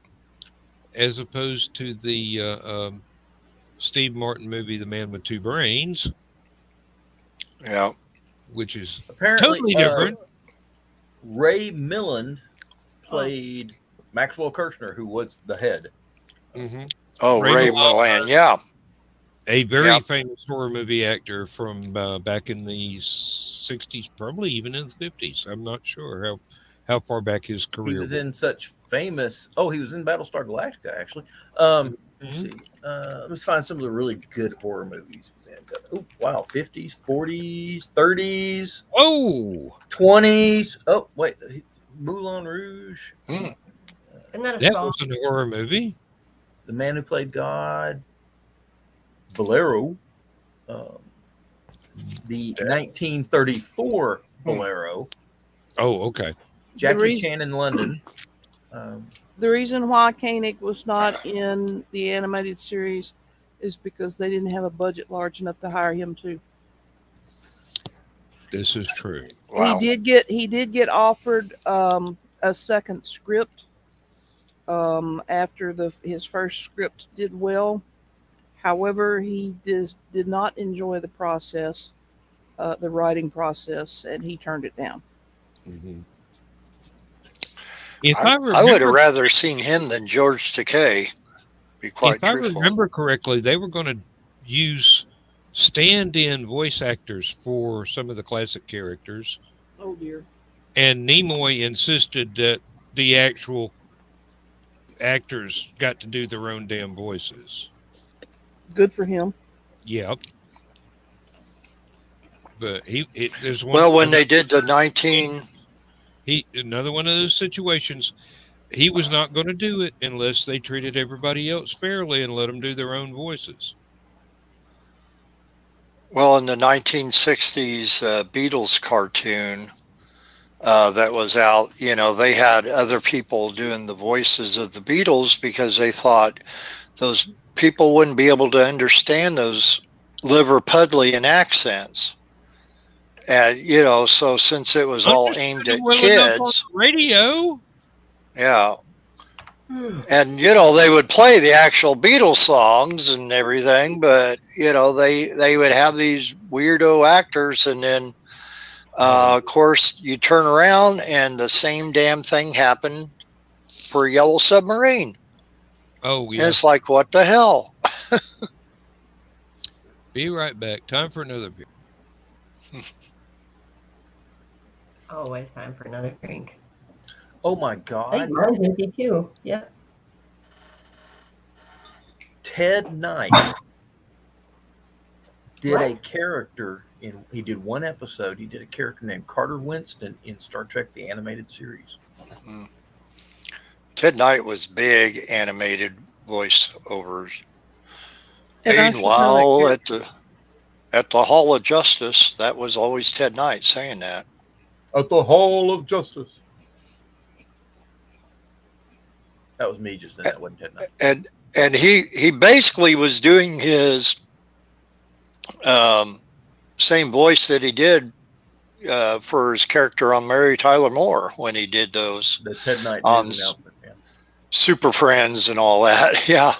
As opposed to the Steve Martin movie, The Man with Two Brains. Yeah. Which is apparently totally different. Ray Milland played Maxwell Kirshner, who was the head. Mm-hmm. Oh, Ray Milland, yeah. A very famous horror movie actor from back in the 60s, probably even in the 50s. I'm not sure how far back his career was. He was in such famous... Oh, he was in Battlestar Galactica, actually. Let's see. Let's find some of the really good horror movies. Oh, wow. 50s, 40s, 30s. Oh! 20s. Oh, wait. Moulin Rouge. Isn't that that was a horror movie. The Man Who Played God. Bolero. The 1934 Bolero. Oh, okay. Jackie Chan in London. The reason why Koenig was not in the animated series is because they didn't have a budget large enough to hire him too. This is true. Wow. He did get offered a second script after his first script did well. However, he did not enjoy the process, the writing process, and he turned it down. Mm-hmm. I would have rather seen him than George Takei. Be quite truthful. If I remember correctly, they were going to use stand-in voice actors for some of the classic characters. Oh dear! And Nimoy insisted that the actual actors got to do their own damn voices. Good for him. Yep. But there's one. Well, when they did the another one of those situations, he was not going to do it unless they treated everybody else fairly and let them do their own voices. Well, in the 1960s Beatles cartoon that was out, they had other people doing the voices of the Beatles because they thought those people wouldn't be able to understand those Liverpudlian accents. And, so since it was all aimed at kids, radio. Yeah. And, they would play the actual Beatles songs and everything, but, they would have these weirdo actors. And then, of course, you turn around and the same damn thing happened for Yellow Submarine. Oh, yeah. And it's like, what the hell? Be right back. Time for another beer. Always time for another drink. Oh my I God. think mine's empty too. Yeah. Ted Knight did a character he did one episode. He did a character named Carter Winston in Star Trek, the animated series. Mm. Ted Knight was big animated voiceovers. Meanwhile, at the Hall of Justice, that was always Ted Knight saying that. At the Hall of Justice. That was me just then. That wasn't Ted Knight. And he basically was doing his same voice that he did for his character on Mary Tyler Moore when he did those. The Ted Knight on Super Friends and all that. Yeah.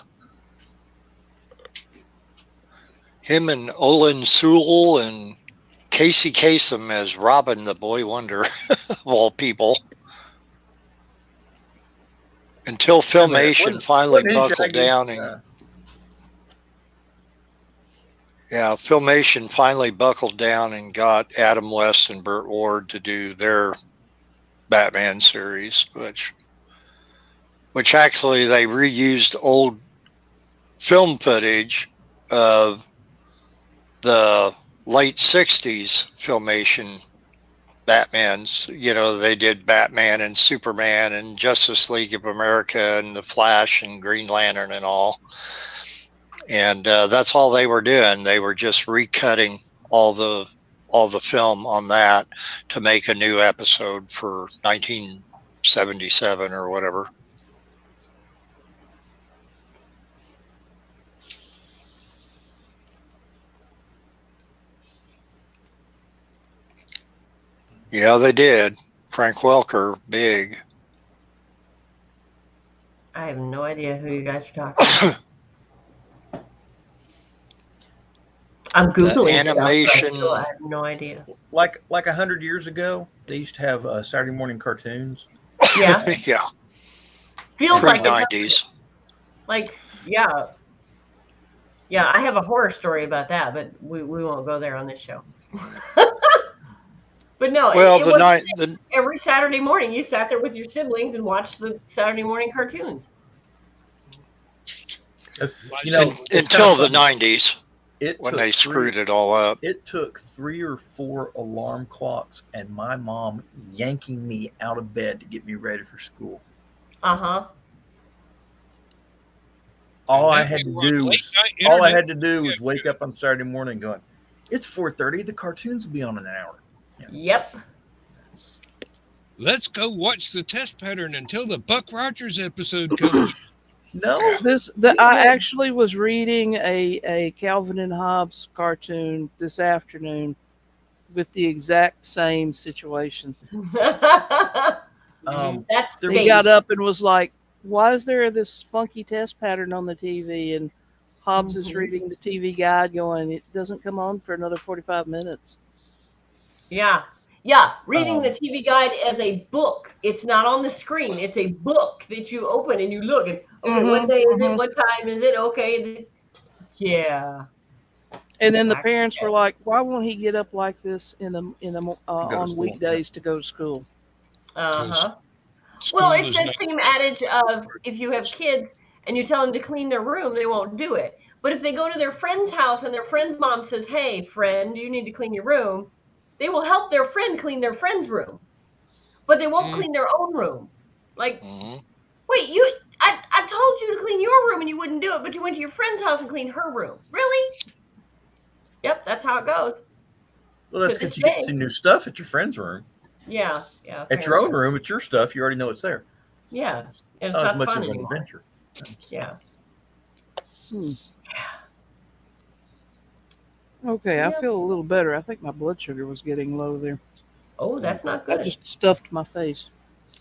Him and Olin Sewell and Casey Kasem as Robin the Boy Wonder of all people. Until Filmation finally buckled down and Filmation finally buckled down and got Adam West and Burt Ward to do their Batman series, which actually they reused old film footage of the late 60s Filmation Batmans. They did Batman and Superman and Justice League of America and the Flash and Green Lantern and all. And that's all they were doing. They were just recutting all the film on that to make a new episode for 1977 or whatever. Yeah, they did. Frank Welker, big. I have no idea who you guys are talking about. I'm Googling The animation. stuff, but I have no idea. Like 100 years ago, they used to have Saturday morning cartoons. Yeah. Yeah. Feels Pre-90s. like, yeah. Yeah, I have a horror story about that, but we won't go there on this show. But no, Well, it was every Saturday morning you sat there with your siblings and watched the Saturday morning cartoons. Until the 90s, when they screwed it all up. It took 3 or 4 alarm clocks and my mom yanking me out of bed to get me ready for school. Uh-huh. All I had to do was wake up on Saturday morning going, it's 4:30, the cartoons will be on in an hour. Yep. Let's go watch the test pattern until the Buck Rogers episode comes. No, I actually was reading a Calvin and Hobbes cartoon this afternoon with the exact same situation. He got up and was like, "Why is there this funky test pattern on the TV?" And Hobbes is reading the TV guide, going, "It doesn't come on for another 45 minutes." Yeah. Reading the TV guide as a book. It's not on the screen. It's a book that you open and you look and what day is it? What time is it? Okay. Yeah. And then the parents were like, "Why won't he get up like this on weekdays to go to school?" Uh-huh. Well, it's the same adage of if you have kids and you tell them to clean their room, they won't do it. But if they go to their friend's house and their friend's mom says, "Hey, friend, you need to clean your room," they will help their friend clean their friend's room, but they won't clean their own room. Like, wait, I told you to clean your room and you wouldn't do it, but you went to your friend's house and cleaned her room. Really? Yep, that's how it goes. Well, that's because you get to see new stuff at your friend's room. Yeah. At your own room, it's your stuff. You already know it's there. Yeah. It's not as much of an adventure. Yeah. Okay, I feel a little better. I think my blood sugar was getting low there. Oh, that's not good. I just stuffed my face.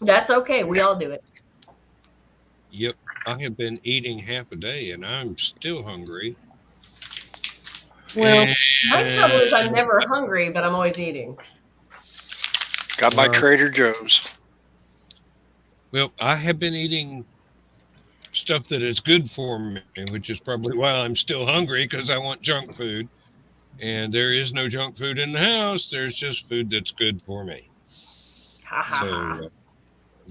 That's okay. We all do it. Yep. I have been eating half a day and I'm still hungry. Well, my trouble is I'm never hungry, but I'm always eating. Got my Trader Joe's. Well, I have been eating stuff that is good for me, which is probably why I'm still hungry, because I want junk food. And there is no junk food in the house. There's just food that's good for me. Well,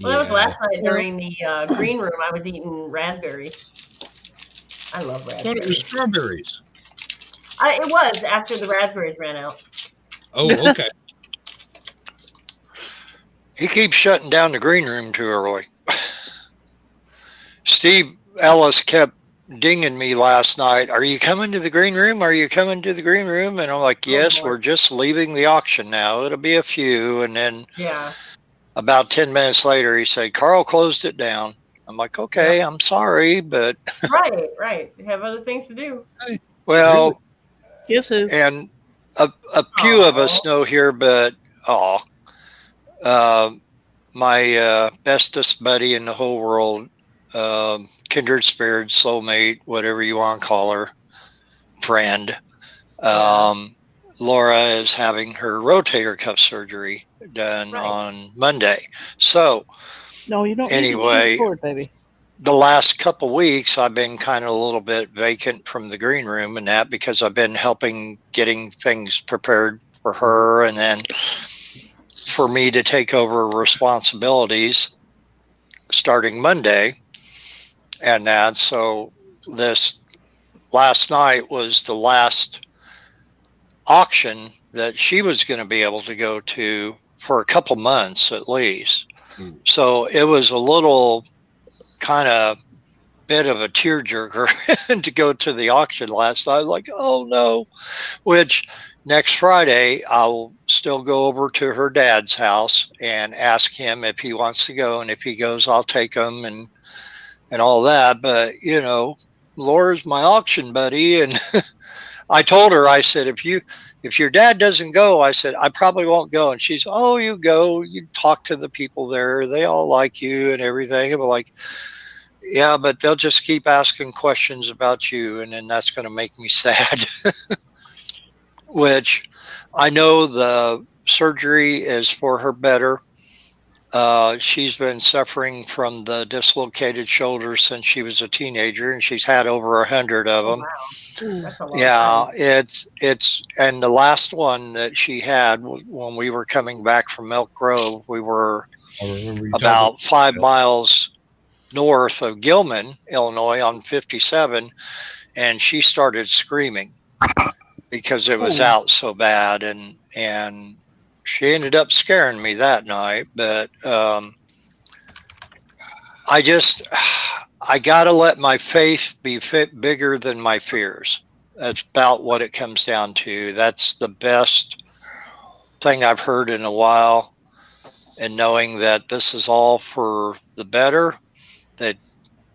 that was last night during the green room. I was eating raspberries. I love raspberries. I thought it was strawberries. It was after the raspberries ran out. Oh, okay. He keeps shutting down the green room too early. Steve Ellis kept dinging me last night. "Are you coming to the green room? Are you coming to the green room?" And I'm like, "Yes, we're just leaving the auction now. It'll be a few." And then about 10 minutes later, he said, "Carl closed it down." I'm like, "Okay, I'm sorry, but." Right. You have other things to do. Well, guess who? And a few of us know here, but my bestest buddy in the whole world, kindred spirit, soulmate, whatever you want to call her, friend, Laura is having her rotator cuff surgery done on Monday. So no, you don't. Anyway, baby. The last couple weeks I've been kind of a little bit vacant from the green room and that, because I've been helping getting things prepared for her, and then for me to take over responsibilities starting Monday and that. So this last night was the last auction that she was going to be able to go to for a couple months at least. So it was a little kind of bit of a tearjerker to go to the auction last night. Like, oh no, which next Friday I'll still go over to her dad's house and ask him if he wants to go. And if he goes, I'll take him and all that. But, you know, Laura's my auction buddy. And I told her, I said, if your dad doesn't go, I said, I probably won't go. And she's, oh, you go, you talk to the people there. They all like you and everything. I'm like, yeah, but they'll just keep asking questions about you. And then that's going to make me sad, which I know the surgery is for her better. She's been suffering from the dislocated shoulder since she was a teenager, and she's had over 100 of them. Wow. That's a long Yeah, time. it's and the last one that she had was when we were coming back from Elk Grove. We were about 5 miles north of Gilman, Illinois, on 57, and she started screaming because it was out so bad, and she ended up scaring me that night. But I got to let my faith be bigger than my fears. That's about what it comes down to. That's the best thing I've heard in a while. And knowing that this is all for the better, that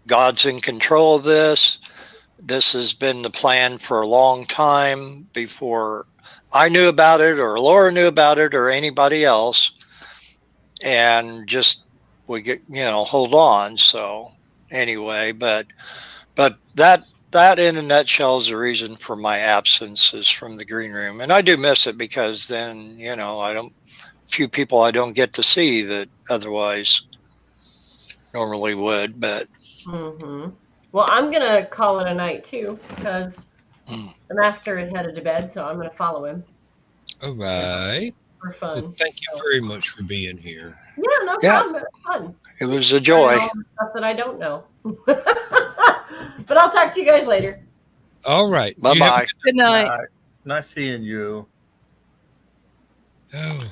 God's in control of this. This has been the plan for a long time before I knew about it, or Laura knew about it, or anybody else. And just, we get, hold on. So anyway, but that in a nutshell is the reason for my absence, is from the green room. And I do miss it, because then, few people I don't get to see that otherwise normally would. But well, I'm gonna call it a night too, because the master is headed to bed, so I'm gonna follow him. All right. For fun. Well, thank you very much for being here. Yeah, no problem. It was fun. It was a joy. All the stuff that I don't know. But I'll talk to you guys later. All right. Bye-bye. Good night. Nice seeing you. Oh.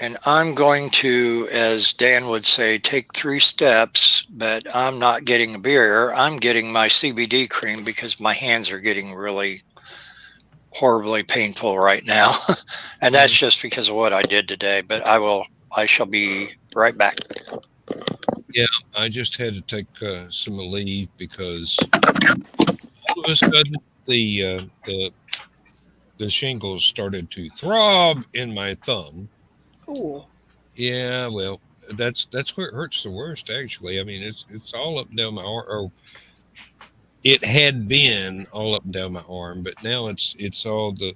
And I'm going to, as Dan would say, take 3 steps, but I'm not getting a beer. I'm getting my CBD cream, because my hands are getting really horribly painful right now. And that's just because of what I did today. But I shall be right back. Yeah, I just had to take some leave, because all of a sudden the shingles started to throb in my thumb. Cool. Yeah, well, that's where it hurts the worst, actually. I mean, it's all up and down my arm. Or it had been all up and down my arm, but now it's all the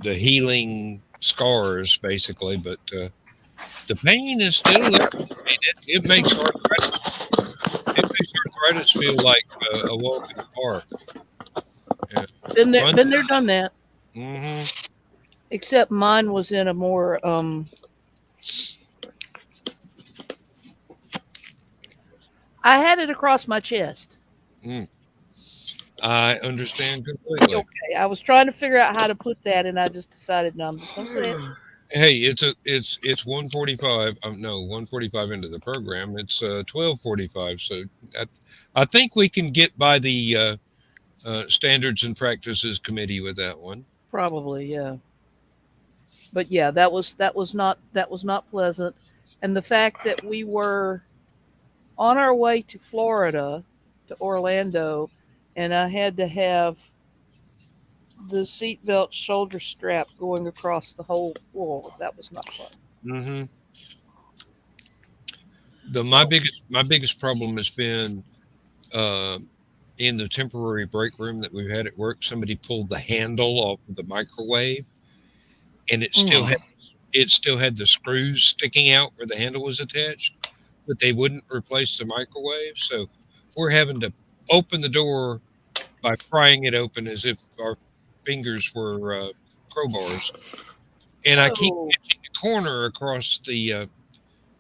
healing scars, basically. But the pain is still there. It makes arthritis feel like a walk in the park. Yeah. Been there, done that. Mm-hmm. Except mine was in a more I had it across my chest. I understand completely. Okay, I was trying to figure out how to put that, and I just decided, no, I'm just going to say it. Hey, it's 1:45. No, 1:45 into the program. It's 12:45. So I think we can get by the Standards and Practices Committee with that one. Probably, yeah. But yeah, that was not pleasant, and the fact that we were on our way to Florida, to Orlando, and I had to have the seatbelt shoulder strap going across the whole floor. That was not fun. Mm-hmm. My biggest problem has been in the temporary break room that we've had at work. Somebody pulled the handle off of the microwave, and it still had the screws sticking out where the handle was attached, but they wouldn't replace the microwave. So we're having to open the door by prying it open as if our fingers were crowbars. And I keep catching the corner across the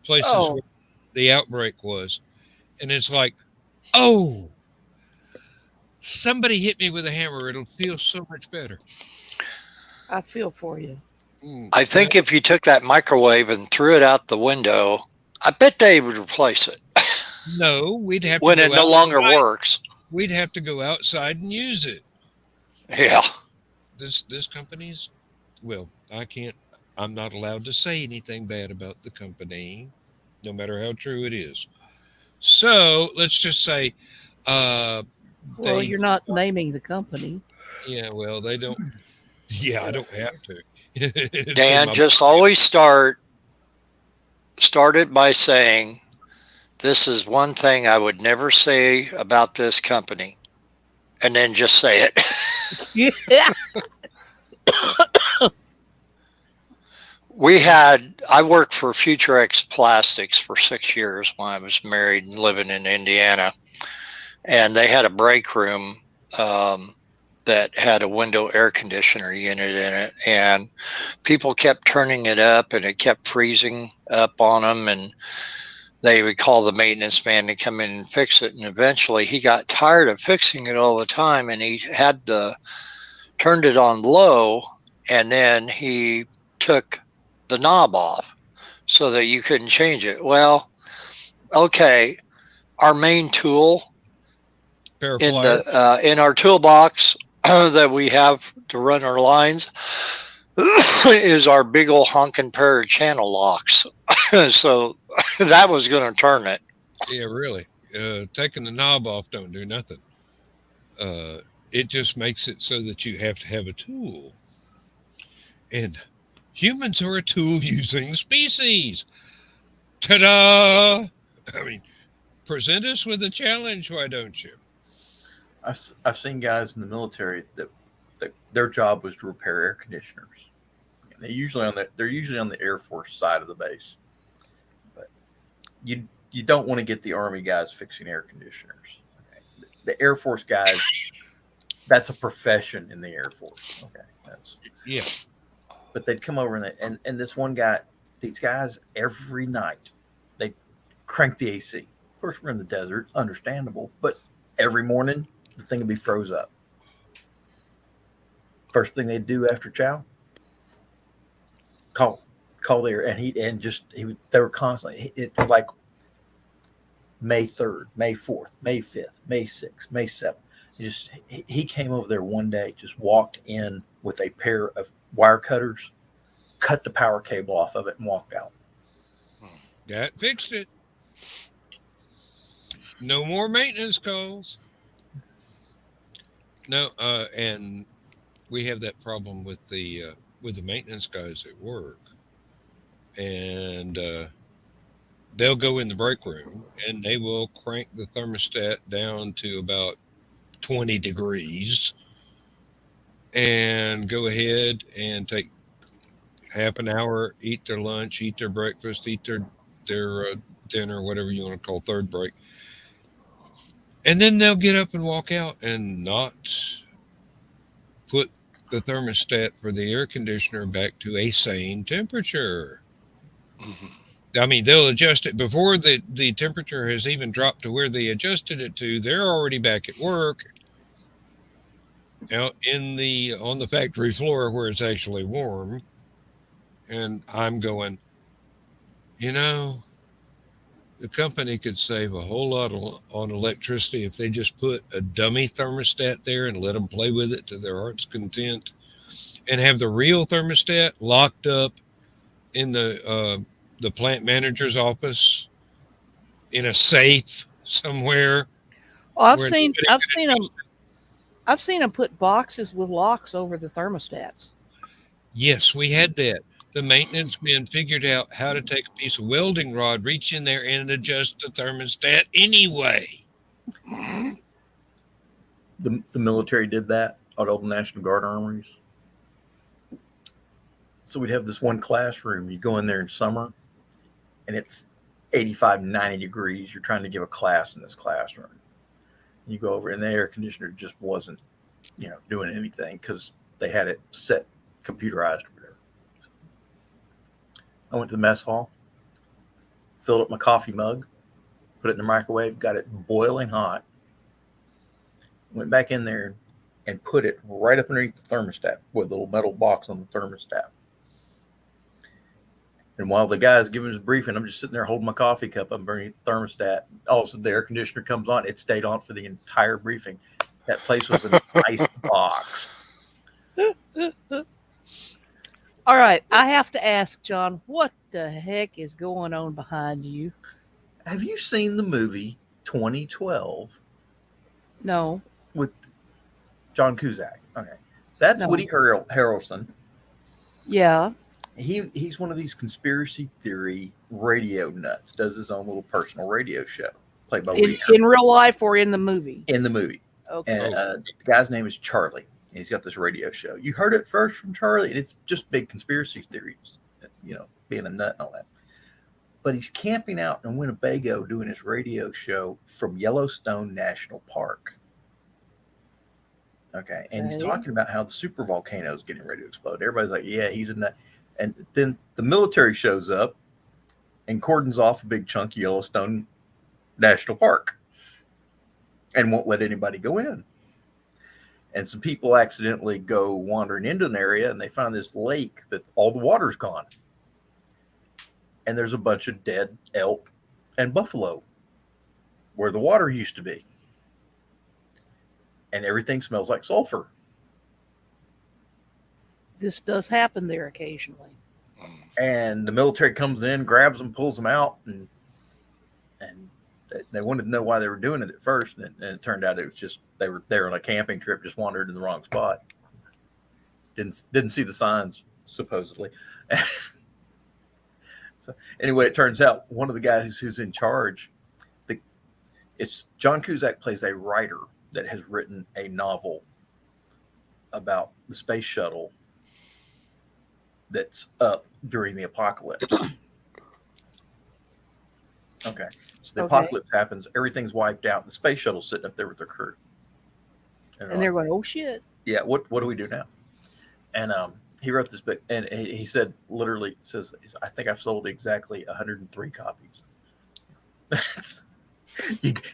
places where the outbreak was. And it's like, somebody hit me with a hammer. It'll feel so much better. I feel for you. I think if you took that microwave and threw it out the window, I bet they would replace it. No, we'd have to when it no longer works. We'd have to go outside and use it. Yeah. This company's, well, I'm not allowed to say anything bad about the company, no matter how true it is. So let's just say Well, you're not naming the company. Yeah, well, they don't. Yeah, I don't have to. Dan, just always start it by saying, "This is one thing I would never say about this company," and then just say it. Yeah. I worked for Future X Plastics for 6 years when I was married and living in Indiana. And they had a break room that had a window air conditioner unit in it. And people kept turning it up and it kept freezing up on them. And they would call the maintenance man to come in and fix it. And eventually he got tired of fixing it all the time. And he had turned it on low. And then he took the knob off so that you couldn't change it. Well, okay, our main tool in our toolbox that we have to run our lines is our big old honking pair of channel locks. So that was going to turn it. Yeah, really. Taking the knob off don't do nothing. It just makes it so that you have to have a tool. And humans are a tool-using species. Ta-da! I mean, present us with a challenge, why don't you? I've seen guys in the military that their job was to repair air conditioners. And they're usually on the Air Force side of the base. But you don't want to get the Army guys fixing air conditioners. Okay? The Air Force guys, that's a profession in the Air Force. Okay, But they'd come over and this one guy, these guys every night, they crank the AC. Of course, we're in the desert, understandable. But every morning, the thing would be froze up. First thing they'd do after chow, call there, they were constantly. It's like May 3rd, May 4th, May 5th, May 6th, May 7th. He came over there one day, just walked in with a pair of wire cutters, cut the power cable off of it, and walked out. That fixed it. No more maintenance calls. No, and we have that problem with the maintenance guys at work, and they'll go in the break room and they will crank the thermostat down to about 20 degrees and go ahead and take half an hour, eat their lunch, eat their breakfast, eat their dinner, whatever you want to call third break. And then they'll get up and walk out and not put the thermostat for the air conditioner back to a sane temperature. Mm-hmm. I mean, they'll adjust it before the temperature has even dropped to where they adjusted it to. They're already back at work out on the factory floor where it's actually warm. And I'm going, the company could save a whole lot on electricity if they just put a dummy thermostat there and let them play with it to their heart's content, and have the real thermostat locked up in the plant manager's office in a safe somewhere. Well, I've seen them put boxes with locks over the thermostats. Yes, we had that. The maintenance men figured out how to take a piece of welding rod, reach in there, and adjust the thermostat anyway. The military did that at all the National Guard armories. So we'd have this one classroom. You go in there in summer, and it's 85, 90 degrees. You're trying to give a class in this classroom. You go over, and the air conditioner just wasn't, doing anything because they had it set computerized. I went to the mess hall, filled up my coffee mug, put it in the microwave, got it boiling hot, went back in there and put it right up underneath the thermostat with a little metal box on the thermostat. And while the guy's giving his briefing, I'm just sitting there holding my coffee cup up underneath the thermostat. All of a sudden, the air conditioner comes on. It stayed on for the entire briefing. That place was an ice box. All right, I have to ask, John, what the heck is going on behind you? Have you seen the movie 2012? No. with John Cusack. Okay, that's Woody Harrelson. Yeah. He's one of these conspiracy theory radio nuts. Does his own little personal radio show, played by Woody in real life or in the movie. In the movie. Okay. And the guy's name is Charlie. And he's got this radio show. You heard it first from Charlie, and it's just big conspiracy theories. You know, being a nut and all that. But he's camping out in Winnebago doing his radio show from Yellowstone National Park. Okay. And he's talking about how the super volcano is getting ready to explode. Everybody's like, yeah, he's in that. And then the military shows up and cordons off a big chunk of Yellowstone National Park and won't let anybody go in. And some people accidentally go wandering into an area and they find this lake that all the water's gone. And there's a bunch of dead elk and buffalo where the water used to be. And everything smells like sulfur. This does happen there occasionally. And the military comes in, grabs them, pulls them out, and they wanted to know why they were doing it at first. And it turned out it was just they were there on a camping trip, just wandered in the wrong spot. Didn't see the signs, supposedly. So anyway, it turns out one of the guys who's in charge, it's John Cusack plays a writer that has written a novel about the space shuttle that's up during the apocalypse. Okay. So the apocalypse happens, everything's wiped out, the space shuttle's sitting up there with their crew. And they're going, oh shit. Yeah, what do we do now? And he wrote this book, and he said, literally says, I think I've sold exactly 103 copies.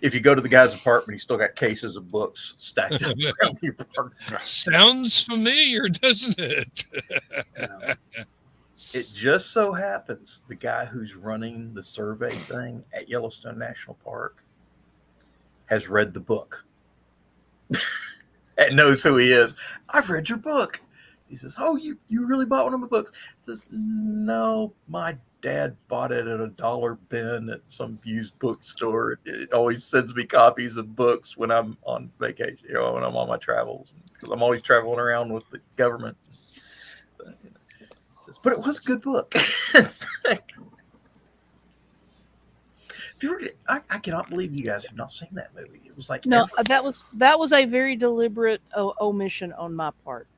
If you go to the guy's apartment, he's still got cases of books stacked up around the apartment. Sounds familiar, doesn't it? It just so happens the guy who's running the survey thing at Yellowstone National Park has read the book and knows who he is. I've read your book. He says, oh, you really bought one of my books? He says, no, my dad bought it at a $1 bin at some used bookstore. It always sends me copies of books when I'm on vacation, when I'm on my travels, because I'm always traveling around with the government. But it was a good book. I cannot believe you guys have not seen that movie. It was like that was a very deliberate omission on my part.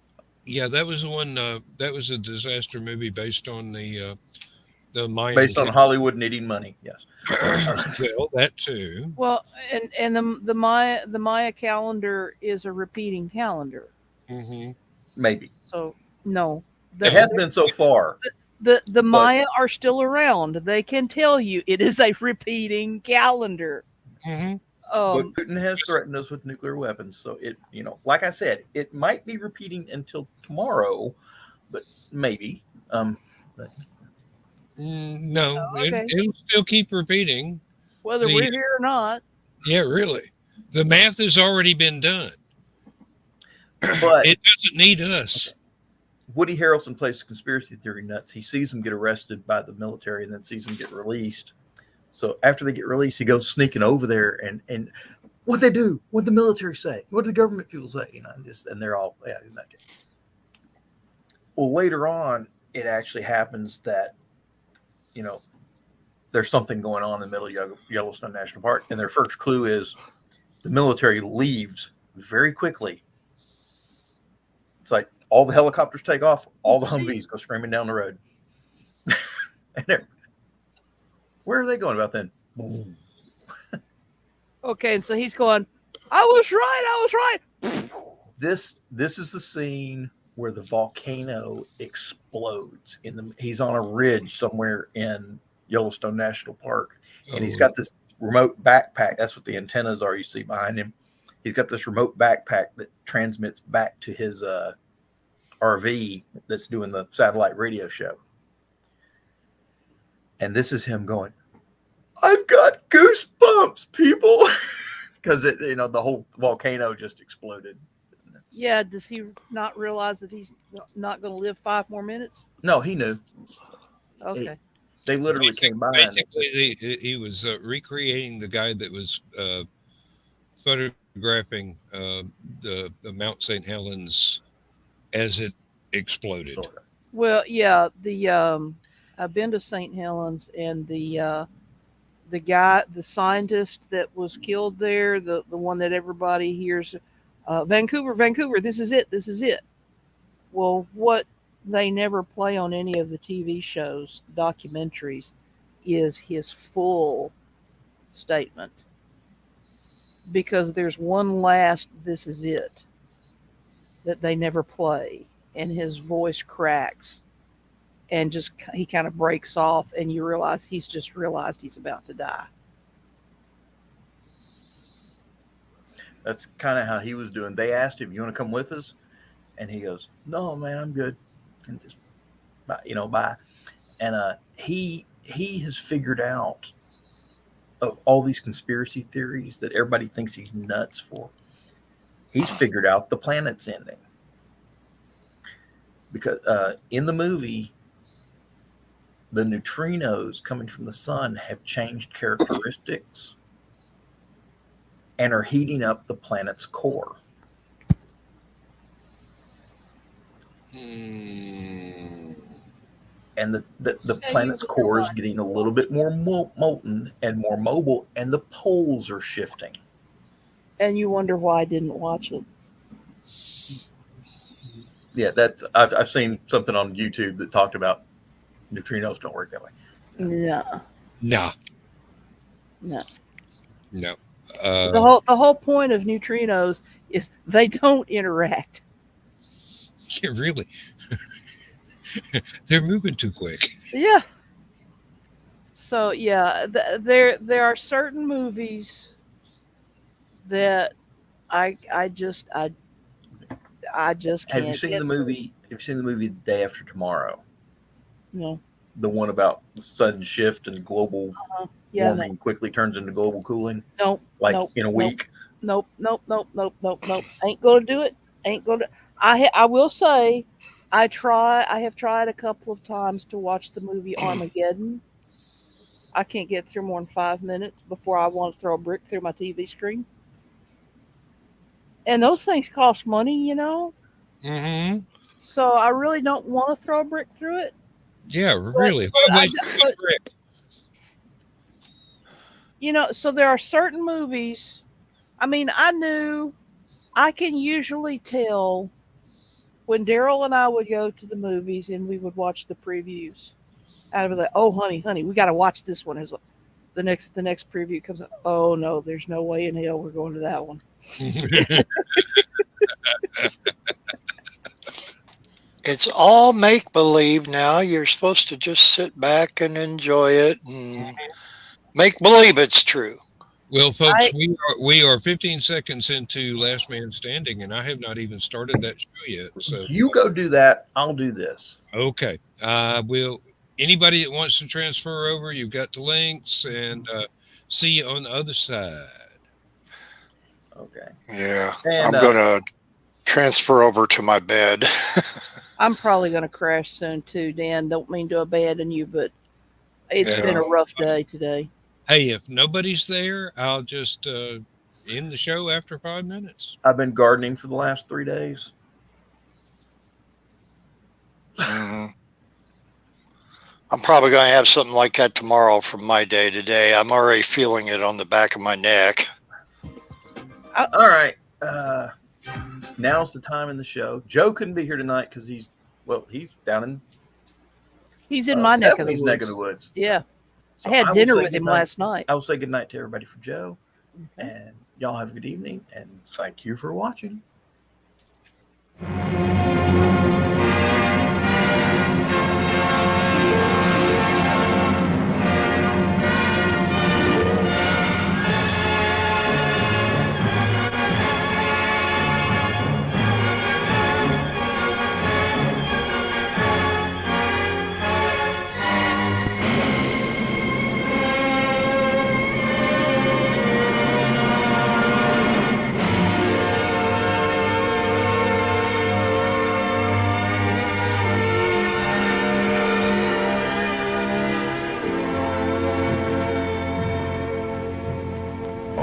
Yeah, that was the one. That was a disaster movie based on the Mayan. Based on Hollywood needing money. Yes. Well, that too. Well, and the Maya calendar is a repeating calendar. Mm-hmm. Maybe. So no, it has been so far. The Maya are still around. They can tell you it is a repeating calendar. Mm-hmm. But Putin has threatened us with nuclear weapons, so it, like I said, it might be repeating until tomorrow, but maybe. No, it'll still keep repeating, whether we're here or not. Yeah, really, the math has already been done, but it doesn't need us. Okay. Woody Harrelson plays conspiracy theory nuts. He sees them get arrested by the military and then sees them get released. So after they get released, he goes sneaking over there and what they do, what the military say, what do the government people say, and they're all, yeah. Well, later on, it actually happens that, there's something going on in the middle of Yellowstone National Park. And their first clue is the military leaves very quickly. It's like all the helicopters take off, all the Humvees go screaming down the road. And where are they going about then? Okay, and so he's going, I was right. This is the scene where the volcano explodes. He's on a ridge somewhere in Yellowstone National Park, and he's got this remote backpack. That's what the antennas are you see behind him. He's got this remote backpack that transmits back to his RV that's doing the satellite radio show. And this is him going, I've got goosebumps, people, because the whole volcano just exploded. Yeah, does he not realize that he's not going to live 5 more minutes? No, he knew. Okay. They literally came by. Basically, he was recreating the guy that was photographing the Mount St. Helens as it exploded. Well, yeah, I've been to St. Helens, and the guy, the scientist that was killed there, the one that everybody hears, Vancouver, Vancouver, this is it, this is it. Well, what they never play on any of the TV shows, documentaries, is his full statement. Because there's one last "this is it" that they never play, and his voice cracks, and just he kind of breaks off, and you realize he's just realized he's about to die. That's kind of how he was doing. They asked him, "You want to come with us?" And he goes, "No, man, I'm good." And just, bye. And he has figured out of all these conspiracy theories that everybody thinks he's nuts for. He's figured out the planet's ending. Because in the movie, the neutrinos coming from the sun have changed characteristics and are heating up the planet's core. And the planet's core is getting a little bit more molten and more mobile, and the poles are shifting. And you wonder why I didn't watch it. Yeah, I've seen something on YouTube that talked about neutrinos don't work that way. No. The whole point of neutrinos is they don't interact. Yeah, really. They're moving too quick. Yeah. So yeah, there are certain movies that I just can't. Have you seen the movie? Have you seen the movie Day After Tomorrow? No. The one about the sudden shift and global warming quickly turns into global cooling. Nope. In a week. Nope. Ain't gonna do it. I will say, I have tried a couple of times to watch the movie Armageddon. I can't get through more than 5 minutes before I want to throw a brick through my TV screen. And those things cost money, Mm-hmm. So I really don't want to throw a brick through it. Yeah, really. So there are certain movies. I mean, I can usually tell when Daryl and I would go to the movies and we would watch the previews. I'd be like, "Oh, honey, we got to watch this one." As the next preview comes up, oh no, there's no way in hell we're going to that one. It's all make believe now. You're supposed to just sit back and enjoy it and make believe it's true. Well, folks, we are 15 seconds into Last Man Standing, and I have not even started that show yet. So you go do that. I'll do this. Okay. Will anybody that wants to transfer over, you've got the links, and see you on the other side. Okay. Yeah, and I'm gonna transfer over to my bed. I'm probably gonna crash soon too, Dan. Don't mean to abandon you, but it's been a rough day today. Hey, if nobody's there, I'll just end the show after 5 minutes. I've been gardening for the last 3 days. Mm-hmm. I'm probably going to have something like that tomorrow from my day today. I'm already feeling it on the back of my neck. All right. Now's the time in the show. Joe couldn't be here tonight because he's down in. He's in my neck of the woods. Yeah. So I had dinner with him last night. I will say goodnight to everybody for Joe. Okay. And y'all have a good evening. And thank you for watching.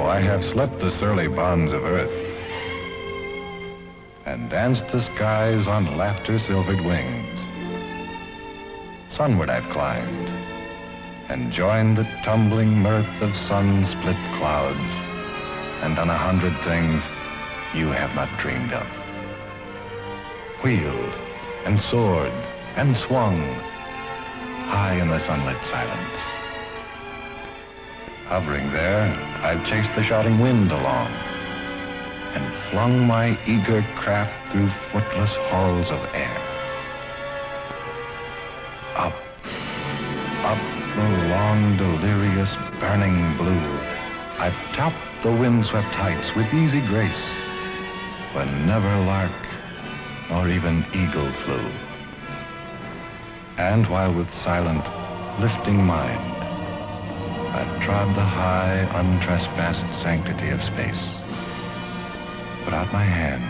I have slit the surly bonds of earth and danced the skies on laughter-silvered wings. Sunward I've climbed and joined the tumbling mirth of sun-split clouds and done 100 things you have not dreamed of. Wheeled and soared and swung high in the sunlit silence. Hovering there, I've chased the shouting wind along and flung my eager craft through footless halls of air. Up, up the long, delirious, burning blue, I've topped the windswept heights with easy grace, when never lark nor even eagle flew. And while with silent, lifting mind, I've trod the high, untrespassed sanctity of space, put out my hand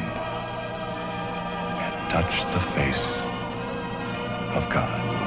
and touched the face of God.